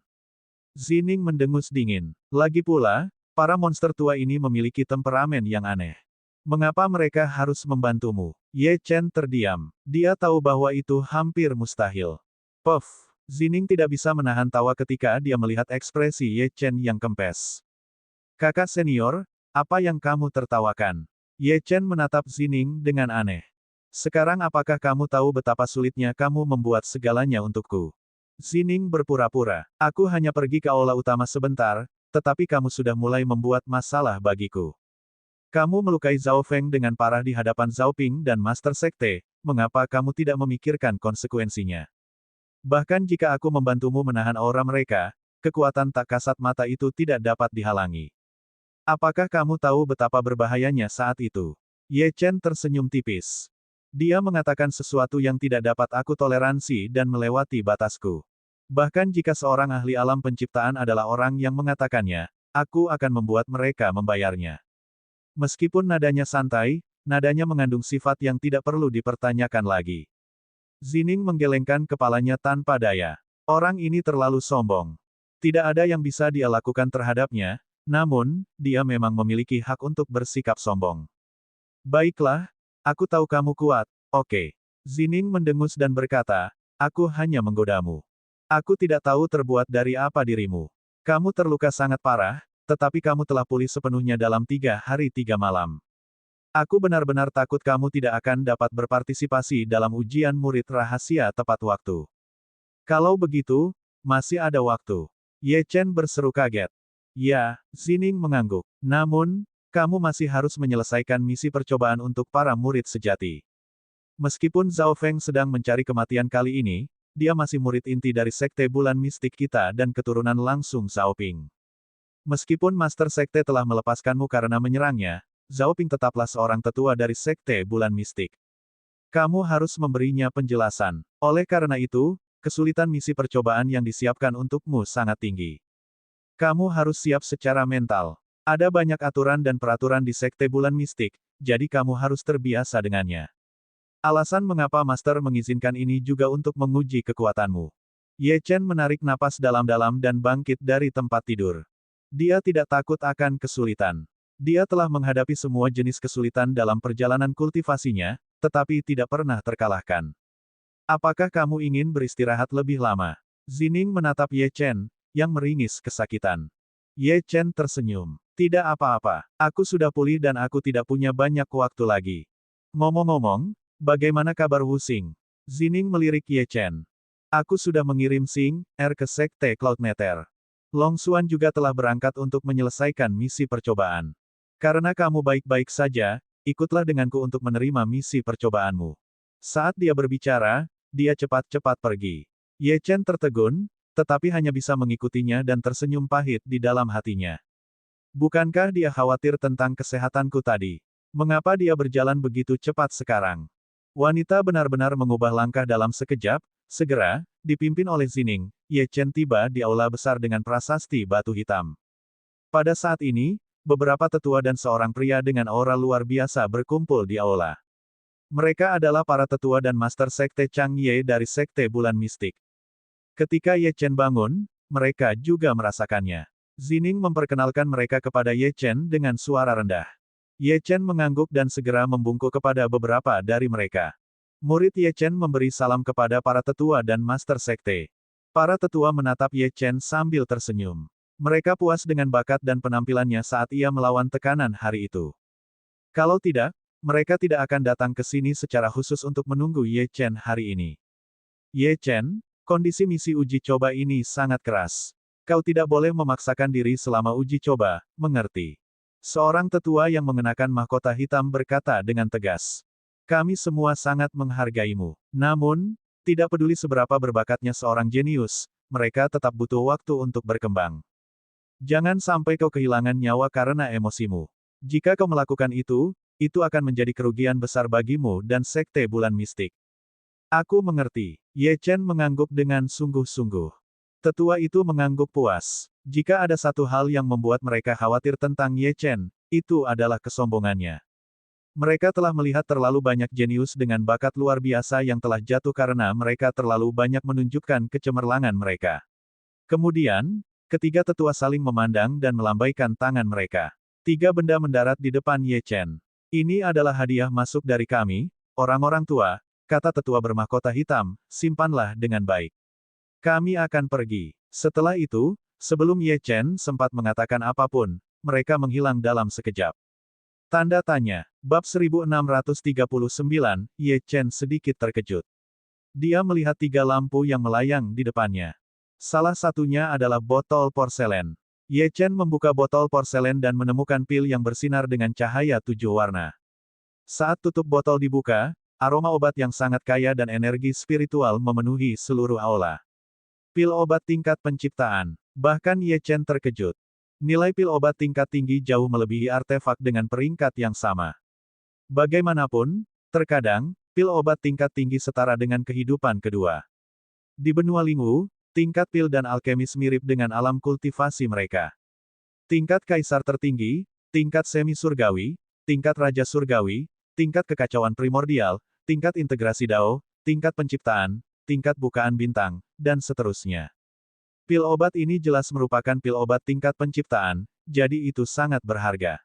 Zining mendengus dingin. Lagi pula, para monster tua ini memiliki temperamen yang aneh. Mengapa mereka harus membantumu? Ye Chen terdiam. Dia tahu bahwa itu hampir mustahil. Puff. Zining tidak bisa menahan tawa ketika dia melihat ekspresi Ye Chen yang kempes. Kakak senior, apa yang kamu tertawakan? Ye Chen menatap Zining dengan aneh. Sekarang apakah kamu tahu betapa sulitnya kamu membuat segalanya untukku? Zining berpura-pura. Aku hanya pergi ke aula utama sebentar, tetapi kamu sudah mulai membuat masalah bagiku. Kamu melukai Zhao Feng dengan parah di hadapan Zhao Ping dan Master Sekte, mengapa kamu tidak memikirkan konsekuensinya? Bahkan jika aku membantumu menahan aura mereka, kekuatan tak kasat mata itu tidak dapat dihalangi. Apakah kamu tahu betapa berbahayanya saat itu? Ye Chen tersenyum tipis. Dia mengatakan sesuatu yang tidak dapat aku toleransi dan melewati batasku. Bahkan jika seorang ahli alam penciptaan adalah orang yang mengatakannya, aku akan membuat mereka membayarnya. Meskipun nadanya santai, nadanya mengandung sifat yang tidak perlu dipertanyakan lagi. Zining menggelengkan kepalanya tanpa daya. Orang ini terlalu sombong. Tidak ada yang bisa dia lakukan terhadapnya, namun, dia memang memiliki hak untuk bersikap sombong. Baiklah, aku tahu kamu kuat, oke. Zining mendengus dan berkata, aku hanya menggodamu. Aku tidak tahu terbuat dari apa dirimu. Kamu terluka sangat parah, tetapi kamu telah pulih sepenuhnya dalam 3 hari 3 malam. Aku benar-benar takut kamu tidak akan dapat berpartisipasi dalam ujian murid rahasia tepat waktu. Kalau begitu, masih ada waktu. Ye Chen berseru kaget. Ya, Zining mengangguk. Namun, kamu masih harus menyelesaikan misi percobaan untuk para murid sejati. Meskipun Zhao Feng sedang mencari kematian kali ini, dia masih murid inti dari Sekte Bulan Mistik kita dan keturunan langsung Zhao Ping. Meskipun Master Sekte telah melepaskanmu karena menyerangnya, Zhao Ping tetaplah seorang tetua dari Sekte Bulan Mistik. Kamu harus memberinya penjelasan. Oleh karena itu, kesulitan misi percobaan yang disiapkan untukmu sangat tinggi. Kamu harus siap secara mental. Ada banyak aturan dan peraturan di Sekte Bulan Mistik, jadi kamu harus terbiasa dengannya. Alasan mengapa Master mengizinkan ini juga untuk menguji kekuatanmu. Ye Chen menarik napas dalam-dalam dan bangkit dari tempat tidur. Dia tidak takut akan kesulitan. Dia telah menghadapi semua jenis kesulitan dalam perjalanan kultivasinya, tetapi tidak pernah terkalahkan. Apakah kamu ingin beristirahat lebih lama? Zining menatap Ye Chen, yang meringis kesakitan. Ye Chen tersenyum. Tidak apa-apa, aku sudah pulih dan aku tidak punya banyak waktu lagi. Ngomong-ngomong, bagaimana kabar Wu Xing? Zining melirik Ye Chen. Aku sudah mengirim Xing, ke Sekte Cloud Nether. Long Xuan juga telah berangkat untuk menyelesaikan misi percobaan. Karena kamu baik-baik saja, ikutlah denganku untuk menerima misi percobaanmu. Saat dia berbicara, dia cepat-cepat pergi. Ye Chen tertegun, tetapi hanya bisa mengikutinya dan tersenyum pahit di dalam hatinya. Bukankah dia khawatir tentang kesehatanku tadi? Mengapa dia berjalan begitu cepat sekarang? Wanita benar-benar mengubah langkah dalam sekejap, segera, dipimpin oleh Zining, Ye Chen tiba di aula besar dengan prasasti batu hitam. Pada saat ini, beberapa tetua dan seorang pria dengan aura luar biasa berkumpul di aula. Mereka adalah para tetua dan master sekte Chang Ye dari sekte bulan mistik. Ketika Ye Chen bangun, mereka juga merasakannya. Zining memperkenalkan mereka kepada Ye Chen dengan suara rendah. Ye Chen mengangguk dan segera membungkuk kepada beberapa dari mereka. Murid Ye Chen memberi salam kepada para tetua dan master sekte. Para tetua menatap Ye Chen sambil tersenyum. Mereka puas dengan bakat dan penampilannya saat ia melawan tekanan hari itu. Kalau tidak, mereka tidak akan datang ke sini secara khusus untuk menunggu Ye Chen hari ini. Ye Chen, kondisi misi uji coba ini sangat keras. Kau tidak boleh memaksakan diri selama uji coba, mengerti? Seorang tetua yang mengenakan mahkota hitam berkata dengan tegas. Kami semua sangat menghargaimu. Namun, tidak peduli seberapa berbakatnya seorang jenius, mereka tetap butuh waktu untuk berkembang. Jangan sampai kau kehilangan nyawa karena emosimu. Jika kau melakukan itu akan menjadi kerugian besar bagimu dan sekte bulan mistik. Aku mengerti. Ye Chen mengangguk dengan sungguh-sungguh. Tetua itu mengangguk puas. Jika ada satu hal yang membuat mereka khawatir tentang Ye Chen, itu adalah kesombongannya. Mereka telah melihat terlalu banyak jenius dengan bakat luar biasa yang telah jatuh karena mereka terlalu banyak menunjukkan kecemerlangan mereka. Kemudian, ketiga tetua saling memandang dan melambaikan tangan mereka. Tiga benda mendarat di depan Ye Chen. Ini adalah hadiah masuk dari kami, orang-orang tua, kata tetua bermahkota hitam, simpanlah dengan baik. Kami akan pergi. Setelah itu, sebelum Ye Chen sempat mengatakan apapun, mereka menghilang dalam sekejap. Tanda tanya. Bab 1639, Ye Chen sedikit terkejut. Dia melihat tiga lampu yang melayang di depannya. Salah satunya adalah botol porselen. Ye Chen membuka botol porselen dan menemukan pil yang bersinar dengan cahaya 7 warna. Saat tutup botol dibuka, aroma obat yang sangat kaya dan energi spiritual memenuhi seluruh aula. Pil obat tingkat penciptaan. Bahkan Ye Chen terkejut. Nilai pil obat tingkat tinggi jauh melebihi artefak dengan peringkat yang sama. Bagaimanapun, terkadang, pil obat tingkat tinggi setara dengan kehidupan kedua. Di benua Lingwu, tingkat pil dan alkemis mirip dengan alam kultivasi mereka. Tingkat kaisar tertinggi, tingkat semi surgawi, tingkat raja surgawi, tingkat kekacauan primordial, tingkat integrasi Dao, tingkat penciptaan, tingkat bukaan bintang, dan seterusnya. Pil obat ini jelas merupakan pil obat tingkat penciptaan, jadi itu sangat berharga.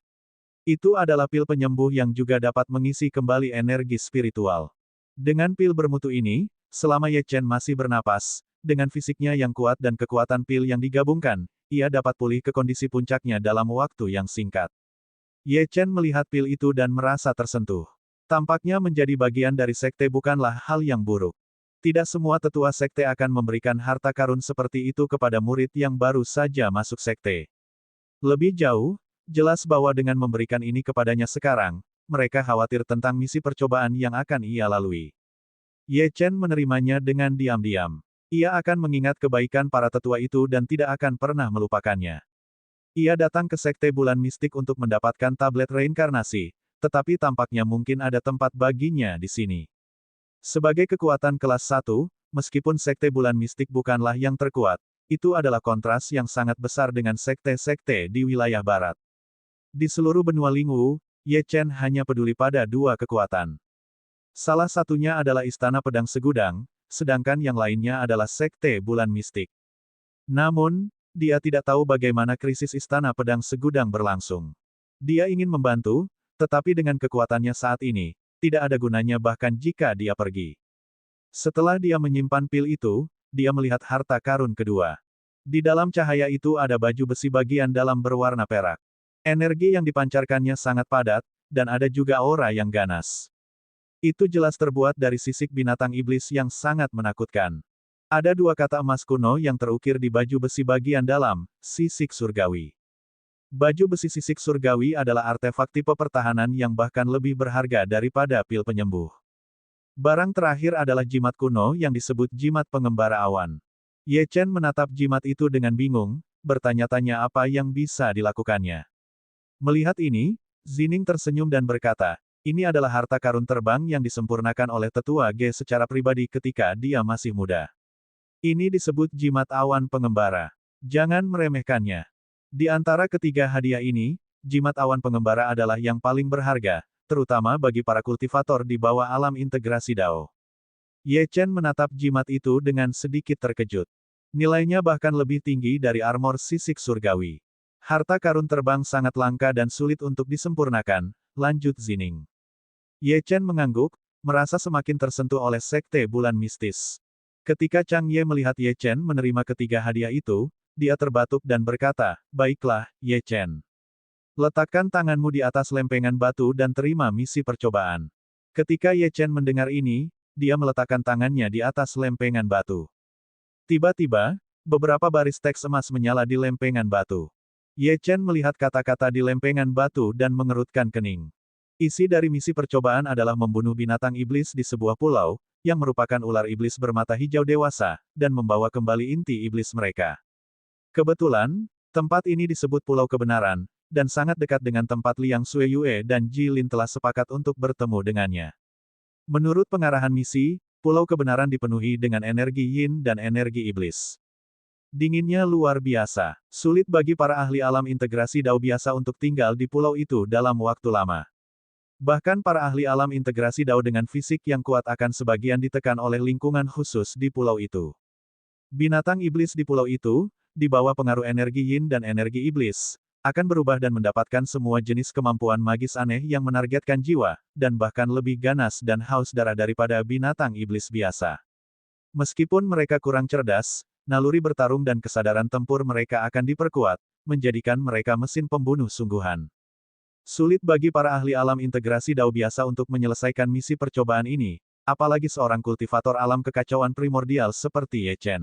Itu adalah pil penyembuh yang juga dapat mengisi kembali energi spiritual. Dengan pil bermutu ini, selama Ye Chen masih bernapas, dengan fisiknya yang kuat dan kekuatan pil yang digabungkan, ia dapat pulih ke kondisi puncaknya dalam waktu yang singkat. Ye Chen melihat pil itu dan merasa tersentuh. Tampaknya menjadi bagian dari sekte bukanlah hal yang buruk. Tidak semua tetua sekte akan memberikan harta karun seperti itu kepada murid yang baru saja masuk sekte. Lebih jauh, jelas bahwa dengan memberikan ini kepadanya sekarang, mereka khawatir tentang misi percobaan yang akan ia lalui. Ye Chen menerimanya dengan diam-diam. Ia akan mengingat kebaikan para tetua itu dan tidak akan pernah melupakannya. Ia datang ke sekte bulan mistik untuk mendapatkan tablet reinkarnasi, tetapi tampaknya mungkin ada tempat baginya di sini. Sebagai kekuatan kelas 1, meskipun sekte bulan mistik bukanlah yang terkuat, itu adalah kontras yang sangat besar dengan sekte-sekte di wilayah barat. Di seluruh benua Lingwu, Ye Chen hanya peduli pada dua kekuatan. Salah satunya adalah Istana Pedang Segudang, sedangkan yang lainnya adalah sekte bulan mistik. Namun, dia tidak tahu bagaimana krisis Istana Pedang Segudang berlangsung. Dia ingin membantu, tetapi dengan kekuatannya saat ini, tidak ada gunanya bahkan jika dia pergi. Setelah dia menyimpan pil itu, dia melihat harta karun kedua. Di dalam cahaya itu ada baju besi bagian dalam berwarna perak. Energi yang dipancarkannya sangat padat, dan ada juga aura yang ganas. Itu jelas terbuat dari sisik binatang iblis yang sangat menakutkan. Ada dua kata emas kuno yang terukir di baju besi bagian dalam, sisik surgawi. Baju besi sisik surgawi adalah artefak tipe pertahanan yang bahkan lebih berharga daripada pil penyembuh. Barang terakhir adalah jimat kuno yang disebut jimat pengembara awan. Ye Chen menatap jimat itu dengan bingung, bertanya-tanya apa yang bisa dilakukannya. Melihat ini, Zining tersenyum dan berkata, Ini adalah harta karun terbang yang disempurnakan oleh tetua Ge secara pribadi ketika dia masih muda. Ini disebut jimat awan pengembara. Jangan meremehkannya. Di antara ketiga hadiah ini, jimat awan pengembara adalah yang paling berharga, terutama bagi para kultivator di bawah alam integrasi Dao. Ye Chen menatap jimat itu dengan sedikit terkejut. Nilainya bahkan lebih tinggi dari armor sisik surgawi. Harta karun terbang sangat langka dan sulit untuk disempurnakan, lanjut Zining. Ye Chen mengangguk, merasa semakin tersentuh oleh sekte bulan mistis. Ketika Chang Ye melihat Ye Chen menerima ketiga hadiah itu, dia terbatuk dan berkata, "Baiklah, Ye Chen. Letakkan tanganmu di atas lempengan batu dan terima misi percobaan." Ketika Ye Chen mendengar ini, dia meletakkan tangannya di atas lempengan batu. Tiba-tiba, beberapa baris teks emas menyala di lempengan batu. Ye Chen melihat kata-kata di lempengan batu dan mengerutkan kening. Isi dari misi percobaan adalah membunuh binatang iblis di sebuah pulau, yang merupakan ular iblis bermata hijau dewasa, dan membawa kembali inti iblis mereka. Kebetulan, tempat ini disebut Pulau Kebenaran, dan sangat dekat dengan tempat Liang Sueyue dan Ji Lin telah sepakat untuk bertemu dengannya. Menurut pengarahan misi, Pulau Kebenaran dipenuhi dengan energi yin dan energi iblis. Dinginnya luar biasa. Sulit bagi para ahli alam integrasi Dao biasa untuk tinggal di pulau itu dalam waktu lama. Bahkan para ahli alam integrasi Dao dengan fisik yang kuat akan sebagian ditekan oleh lingkungan khusus di pulau itu. Binatang iblis di pulau itu, di bawah pengaruh energi yin dan energi iblis, akan berubah dan mendapatkan semua jenis kemampuan magis aneh yang menargetkan jiwa, dan bahkan lebih ganas dan haus darah daripada binatang iblis biasa. Meskipun mereka kurang cerdas, naluri bertarung dan kesadaran tempur mereka akan diperkuat, menjadikan mereka mesin pembunuh sungguhan. Sulit bagi para ahli alam integrasi Dao biasa untuk menyelesaikan misi percobaan ini, apalagi seorang kultivator alam kekacauan primordial seperti Ye Chen.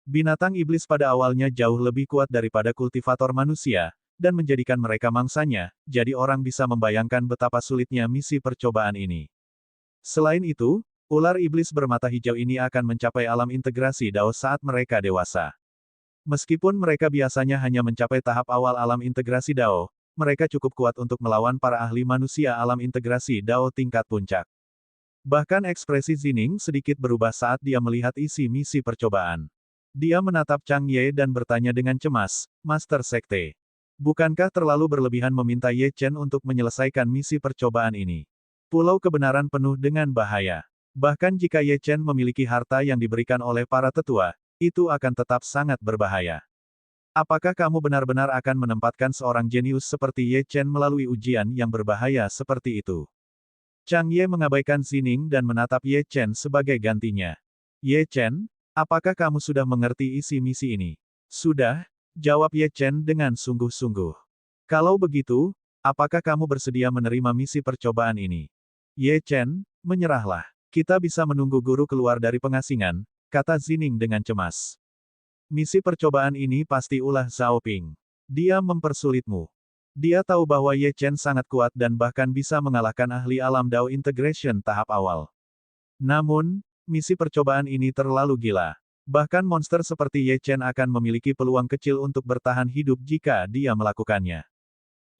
Binatang iblis pada awalnya jauh lebih kuat daripada kultivator manusia, dan menjadikan mereka mangsanya, jadi orang bisa membayangkan betapa sulitnya misi percobaan ini. Selain itu, ular iblis bermata hijau ini akan mencapai alam integrasi Dao saat mereka dewasa. Meskipun mereka biasanya hanya mencapai tahap awal alam integrasi Dao, mereka cukup kuat untuk melawan para ahli manusia alam integrasi Dao tingkat puncak. Bahkan ekspresi Zining sedikit berubah saat dia melihat isi misi percobaan. Dia menatap Chang Ye dan bertanya dengan cemas, "Master Sekte, bukankah terlalu berlebihan meminta Ye Chen untuk menyelesaikan misi percobaan ini? Pulau Kebenaran penuh dengan bahaya. Bahkan jika Ye Chen memiliki harta yang diberikan oleh para tetua, itu akan tetap sangat berbahaya. Apakah kamu benar-benar akan menempatkan seorang jenius seperti Ye Chen melalui ujian yang berbahaya seperti itu?" Chang Ye mengabaikan Zining dan menatap Ye Chen sebagai gantinya. "Ye Chen, apakah kamu sudah mengerti isi misi ini?" "Sudah," jawab Ye Chen dengan sungguh-sungguh. "Kalau begitu, apakah kamu bersedia menerima misi percobaan ini?" "Ye Chen, menyerahlah. Kita bisa menunggu guru keluar dari pengasingan," kata Zining dengan cemas. "Misi percobaan ini pasti ulah Zhao Ping. Dia mempersulitmu. Dia tahu bahwa Ye Chen sangat kuat dan bahkan bisa mengalahkan ahli alam Dao Integration tahap awal. Namun, misi percobaan ini terlalu gila. Bahkan monster seperti Ye Chen akan memiliki peluang kecil untuk bertahan hidup jika dia melakukannya."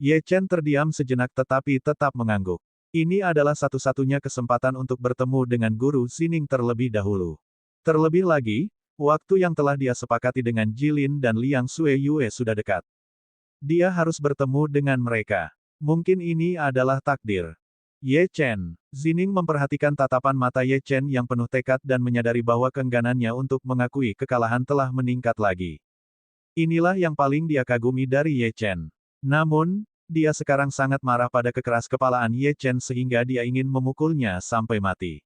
Ye Chen terdiam sejenak tetapi tetap mengangguk. Ini adalah satu-satunya kesempatan untuk bertemu dengan guru Zining terlebih dahulu. Terlebih lagi, waktu yang telah dia sepakati dengan Jilin dan Liang Sueyue sudah dekat. Dia harus bertemu dengan mereka. Mungkin ini adalah takdir. Ye Chen. Zining memperhatikan tatapan mata Ye Chen yang penuh tekad dan menyadari bahwa keengganannya untuk mengakui kekalahan telah meningkat lagi. Inilah yang paling dia kagumi dari Ye Chen. Namun, dia sekarang sangat marah pada kekeras kepalaan Ye Chen sehingga dia ingin memukulnya sampai mati.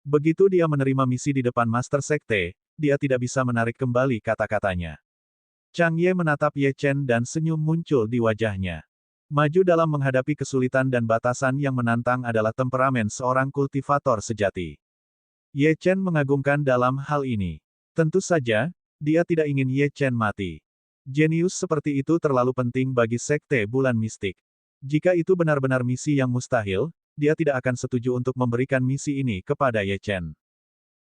Begitu dia menerima misi di depan Master Sekte, dia tidak bisa menarik kembali kata-katanya. Chang Ye menatap Ye Chen dan senyum muncul di wajahnya. Maju dalam menghadapi kesulitan dan batasan yang menantang adalah temperamen seorang kultivator sejati. Ye Chen mengagumkan dalam hal ini. Tentu saja, dia tidak ingin Ye Chen mati. Jenius seperti itu terlalu penting bagi Sekte Bulan Mistik. Jika itu benar-benar misi yang mustahil, dia tidak akan setuju untuk memberikan misi ini kepada Ye Chen.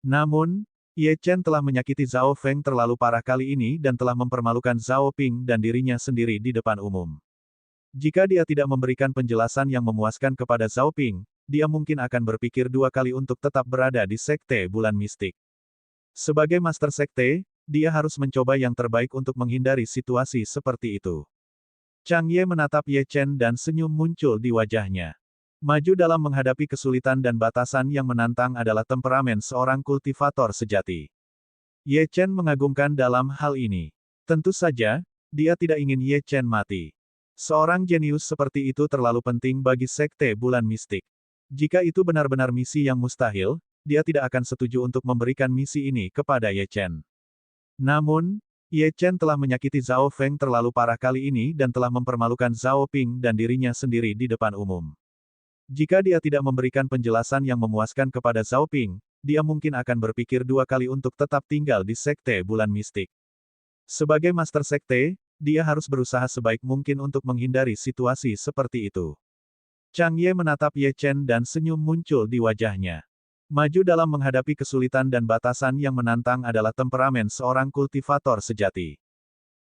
Namun, Ye Chen telah menyakiti Zhao Feng terlalu parah kali ini dan telah mempermalukan Zhao Ping dan dirinya sendiri di depan umum. Jika dia tidak memberikan penjelasan yang memuaskan kepada Zhao Ping, dia mungkin akan berpikir dua kali untuk tetap berada di Sekte Bulan Mistik. Sebagai Master Sekte, dia harus mencoba yang terbaik untuk menghindari situasi seperti itu. Chang Ye menatap Ye Chen dan senyum muncul di wajahnya. Maju dalam menghadapi kesulitan dan batasan yang menantang adalah temperamen seorang kultivator sejati. Ye Chen mengagumkan dalam hal ini. Tentu saja, dia tidak ingin Ye Chen mati. Seorang jenius seperti itu terlalu penting bagi Sekte Bulan Mistik. Jika itu benar-benar misi yang mustahil, dia tidak akan setuju untuk memberikan misi ini kepada Ye Chen. Namun, Ye Chen telah menyakiti Zhao Feng terlalu parah kali ini dan telah mempermalukan Zhao Ping dan dirinya sendiri di depan umum. Jika dia tidak memberikan penjelasan yang memuaskan kepada Zhao Ping, dia mungkin akan berpikir dua kali untuk tetap tinggal di Sekte Bulan Mistik. Sebagai Master Sekte, dia harus berusaha sebaik mungkin untuk menghindari situasi seperti itu. Chang Ye menatap Ye Chen dan senyum muncul di wajahnya. Maju dalam menghadapi kesulitan dan batasan yang menantang adalah temperamen seorang kultivator sejati.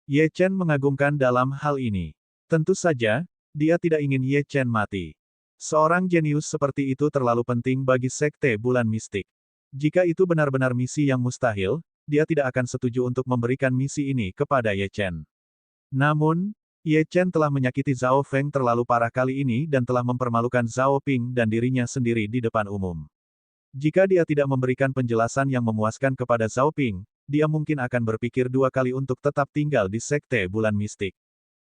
Ye Chen mengagumkan dalam hal ini. Tentu saja, dia tidak ingin Ye Chen mati. Seorang jenius seperti itu terlalu penting bagi Sekte Bulan Mistik. Jika itu benar-benar misi yang mustahil, dia tidak akan setuju untuk memberikan misi ini kepada Ye Chen. Namun, Ye Chen telah menyakiti Zhao Feng terlalu parah kali ini dan telah mempermalukan Zhao Ping dan dirinya sendiri di depan umum. Jika dia tidak memberikan penjelasan yang memuaskan kepada Zhao Ping, dia mungkin akan berpikir dua kali untuk tetap tinggal di Sekte Bulan Mistik.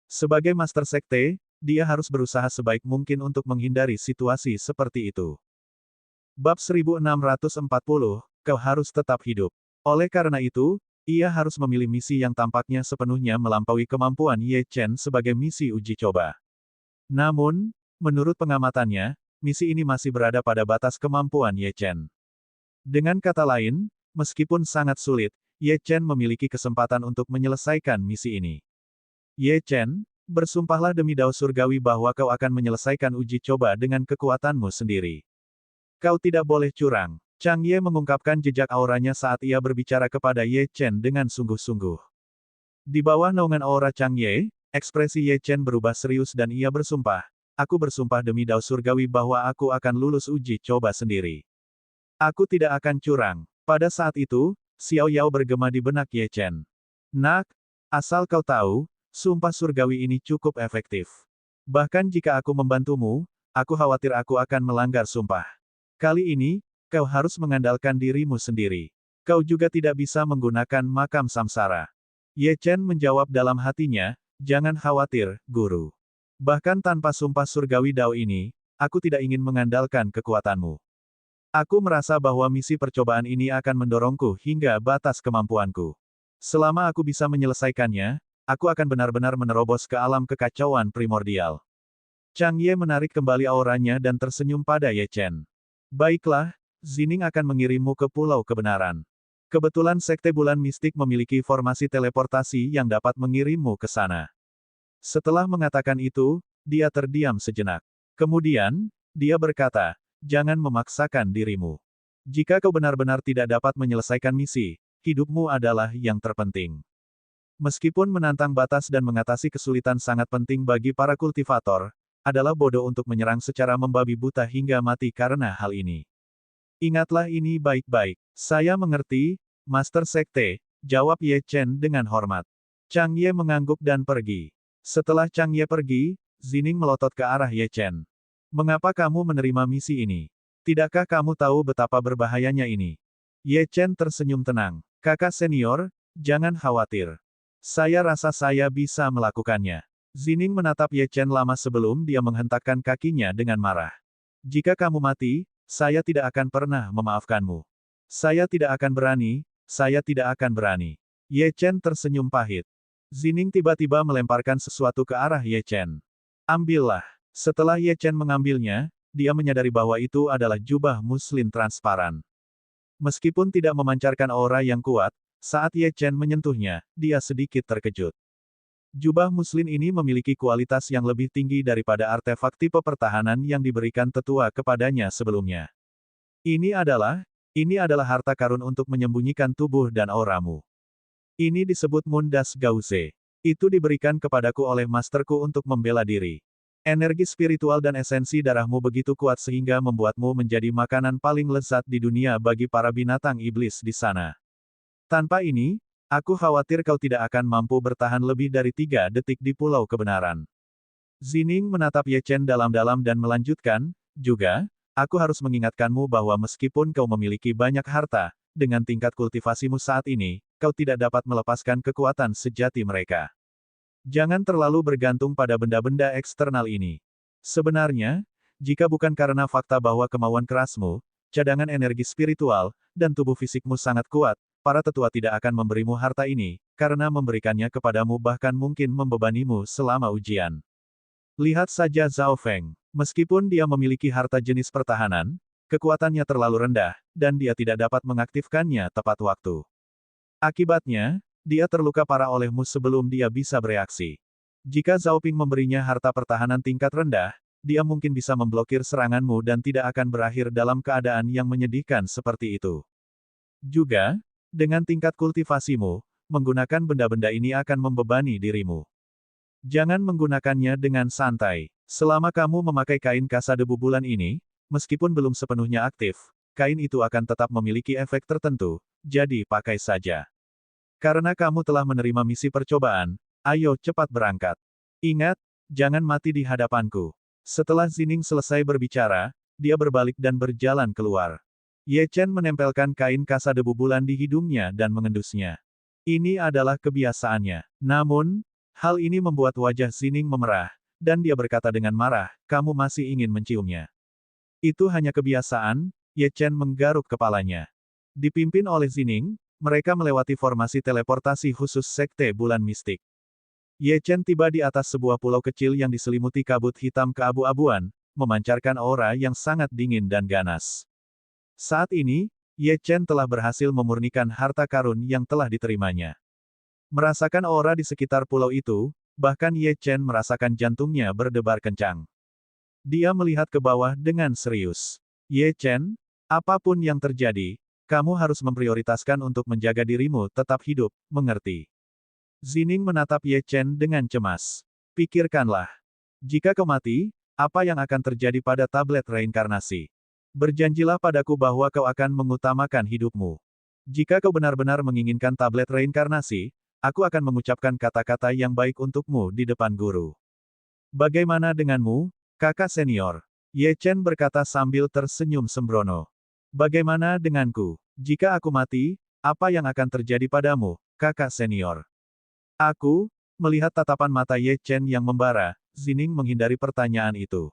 Sebagai Master Sekte, dia harus berusaha sebaik mungkin untuk menghindari situasi seperti itu. Bab 1640, kau harus tetap hidup. Oleh karena itu, ia harus memilih misi yang tampaknya sepenuhnya melampaui kemampuan Ye Chen sebagai misi uji coba. Namun, menurut pengamatannya, misi ini masih berada pada batas kemampuan Ye Chen. Dengan kata lain, meskipun sangat sulit, Ye Chen memiliki kesempatan untuk menyelesaikan misi ini. Ye Chen, bersumpahlah demi Dao Surgawi bahwa kau akan menyelesaikan uji coba dengan kekuatanmu sendiri. Kau tidak boleh curang. Chang Ye mengungkapkan jejak auranya saat ia berbicara kepada Ye Chen dengan sungguh-sungguh. Di bawah naungan aura Chang Ye, ekspresi Ye Chen berubah serius dan ia bersumpah, aku bersumpah demi Dao Surgawi bahwa aku akan lulus uji coba sendiri. Aku tidak akan curang. Pada saat itu, Xiao Yao bergema di benak Ye Chen. Nak, asal kau tahu, sumpah surgawi ini cukup efektif. Bahkan jika aku membantumu, aku khawatir aku akan melanggar sumpah. Kali ini, kau harus mengandalkan dirimu sendiri. Kau juga tidak bisa menggunakan makam samsara. Ye Chen menjawab dalam hatinya, jangan khawatir, guru. Bahkan tanpa sumpah surgawi Dao ini, aku tidak ingin mengandalkan kekuatanmu. Aku merasa bahwa misi percobaan ini akan mendorongku hingga batas kemampuanku. Selama aku bisa menyelesaikannya, aku akan benar-benar menerobos ke alam kekacauan primordial. Chang Ye menarik kembali auranya dan tersenyum pada Ye Chen. Baiklah, Zining akan mengirimmu ke Pulau Kebenaran. Kebetulan Sekte Bulan Mistik memiliki formasi teleportasi yang dapat mengirimmu ke sana. Setelah mengatakan itu, dia terdiam sejenak. Kemudian, dia berkata, jangan memaksakan dirimu. Jika kau benar-benar tidak dapat menyelesaikan misi, hidupmu adalah yang terpenting. Meskipun menantang batas dan mengatasi kesulitan sangat penting bagi para kultivator, adalah bodoh untuk menyerang secara membabi buta hingga mati karena hal ini. Ingatlah ini baik-baik. Saya mengerti, Master Sekte, jawab Ye Chen dengan hormat. Chang Ye mengangguk dan pergi. Setelah Chang Ye pergi, Zining melotot ke arah Ye Chen. Mengapa kamu menerima misi ini? Tidakkah kamu tahu betapa berbahayanya ini? Ye Chen tersenyum tenang. Kakak senior, jangan khawatir. Saya rasa saya bisa melakukannya. Zining menatap Ye Chen lama sebelum dia menghentakkan kakinya dengan marah. Jika kamu mati, saya tidak akan pernah memaafkanmu. Saya tidak akan berani, saya tidak akan berani. Ye Chen tersenyum pahit. Zining tiba-tiba melemparkan sesuatu ke arah Ye Chen. Ambillah. Setelah Ye Chen mengambilnya, dia menyadari bahwa itu adalah jubah muslin transparan. Meskipun tidak memancarkan aura yang kuat, saat Ye Chen menyentuhnya, dia sedikit terkejut. Jubah muslin ini memiliki kualitas yang lebih tinggi daripada artefak tipe pertahanan yang diberikan tetua kepadanya sebelumnya. Ini adalah harta karun untuk menyembunyikan tubuh dan auramu. Ini disebut Mundas Gauze. Itu diberikan kepadaku oleh masterku untuk membela diri. Energi spiritual dan esensi darahmu begitu kuat sehingga membuatmu menjadi makanan paling lezat di dunia bagi para binatang iblis di sana. Tanpa ini, aku khawatir kau tidak akan mampu bertahan lebih dari 3 detik di Pulau Kebenaran. Zining menatap Ye Chen dalam-dalam dan melanjutkan, juga, aku harus mengingatkanmu bahwa meskipun kau memiliki banyak harta, dengan tingkat kultivasimu saat ini, kau tidak dapat melepaskan kekuatan sejati mereka. Jangan terlalu bergantung pada benda-benda eksternal ini. Sebenarnya, jika bukan karena fakta bahwa kemauan kerasmu, cadangan energi spiritual, dan tubuh fisikmu sangat kuat, para tetua tidak akan memberimu harta ini, karena memberikannya kepadamu bahkan mungkin membebanimu selama ujian. Lihat saja Zhao Feng. Meskipun dia memiliki harta jenis pertahanan, kekuatannya terlalu rendah, dan dia tidak dapat mengaktifkannya tepat waktu. Akibatnya, dia terluka parah olehmu sebelum dia bisa bereaksi. Jika Zhao Ping memberinya harta pertahanan tingkat rendah, dia mungkin bisa memblokir seranganmu dan tidak akan berakhir dalam keadaan yang menyedihkan seperti itu. Juga, dengan tingkat kultivasimu, menggunakan benda-benda ini akan membebani dirimu. Jangan menggunakannya dengan santai. Selama kamu memakai kain kasa debu bulan ini, meskipun belum sepenuhnya aktif, kain itu akan tetap memiliki efek tertentu, jadi pakai saja. Karena kamu telah menerima misi percobaan, ayo cepat berangkat. Ingat, jangan mati di hadapanku. Setelah Zining selesai berbicara, dia berbalik dan berjalan keluar. Ye Chen menempelkan kain kasa debu bulan di hidungnya dan mengendusnya. Ini adalah kebiasaannya. Namun, hal ini membuat wajah Zining memerah, dan dia berkata dengan marah, kamu masih ingin menciumnya. Itu hanya kebiasaan, Ye Chen menggaruk kepalanya. Dipimpin oleh Zining, mereka melewati formasi teleportasi khusus Sekte Bulan Mistik. Ye Chen tiba di atas sebuah pulau kecil yang diselimuti kabut hitam keabu-abuan, memancarkan aura yang sangat dingin dan ganas. Saat ini, Ye Chen telah berhasil memurnikan harta karun yang telah diterimanya. Merasakan aura di sekitar pulau itu, bahkan Ye Chen merasakan jantungnya berdebar kencang. Dia melihat ke bawah dengan serius. Ye Chen, apapun yang terjadi, kamu harus memprioritaskan untuk menjaga dirimu tetap hidup, mengerti? Zining menatap Ye Chen dengan cemas. Pikirkanlah. Jika kau mati, apa yang akan terjadi pada tablet reinkarnasi? Berjanjilah padaku bahwa kau akan mengutamakan hidupmu. Jika kau benar-benar menginginkan tablet reinkarnasi, aku akan mengucapkan kata-kata yang baik untukmu di depan guru. Bagaimana denganmu, kakak senior? Ye Chen berkata sambil tersenyum sembrono. Bagaimana denganku? Jika aku mati, apa yang akan terjadi padamu, kakak senior? Aku, melihat tatapan mata Ye Chen yang membara, Zining menghindari pertanyaan itu.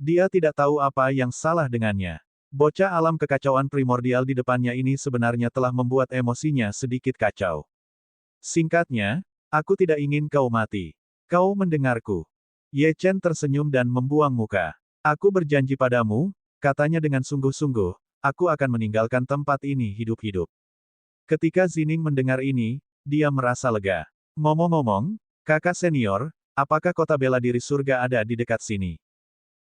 Dia tidak tahu apa yang salah dengannya. Bocah alam kekacauan primordial di depannya ini sebenarnya telah membuat emosinya sedikit kacau. Singkatnya, aku tidak ingin kau mati. Kau mendengarku. Ye Chen tersenyum dan membuang muka. Aku berjanji padamu, katanya dengan sungguh-sungguh, aku akan meninggalkan tempat ini hidup-hidup. Ketika Zining mendengar ini, dia merasa lega. Ngomong-ngomong, kakak senior, apakah kota bela diri surga ada di dekat sini?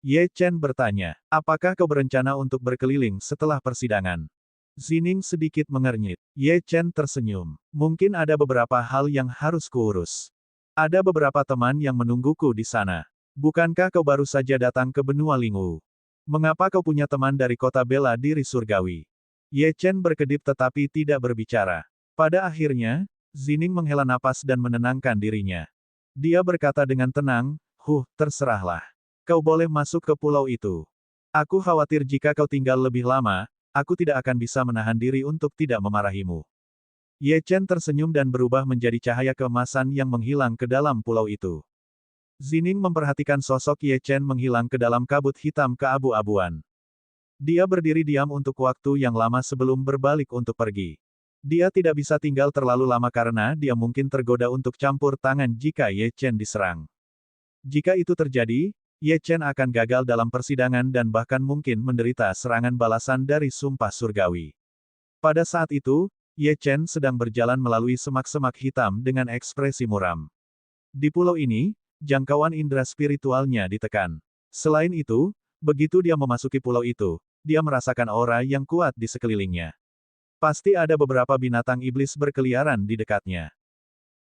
Ye Chen bertanya, apakah kau berencana untuk berkeliling setelah persidangan? Zining sedikit mengernyit. Ye Chen tersenyum. Mungkin ada beberapa hal yang harus kuurus. Ada beberapa teman yang menungguku di sana. Bukankah kau baru saja datang ke benua Lingwu? Mengapa kau punya teman dari kota bela diri surgawi? Ye Chen berkedip tetapi tidak berbicara. Pada akhirnya, Zining menghela napas dan menenangkan dirinya. Dia berkata dengan tenang, terserahlah. Kau boleh masuk ke pulau itu. Aku khawatir jika kau tinggal lebih lama, aku tidak akan bisa menahan diri untuk tidak memarahimu. Ye Chen tersenyum dan berubah menjadi cahaya keemasan yang menghilang ke dalam pulau itu. Zining memperhatikan sosok Ye Chen menghilang ke dalam kabut hitam keabu-abuan. Dia berdiri diam untuk waktu yang lama sebelum berbalik untuk pergi. Dia tidak bisa tinggal terlalu lama karena dia mungkin tergoda untuk campur tangan jika Ye Chen diserang. Jika itu terjadi, Ye Chen akan gagal dalam persidangan dan bahkan mungkin menderita serangan balasan dari sumpah surgawi. Pada saat itu, Ye Chen sedang berjalan melalui semak-semak hitam dengan ekspresi muram. Di pulau ini, jangkauan indera spiritualnya ditekan. Selain itu, begitu dia memasuki pulau itu, dia merasakan aura yang kuat di sekelilingnya. Pasti ada beberapa binatang iblis berkeliaran di dekatnya.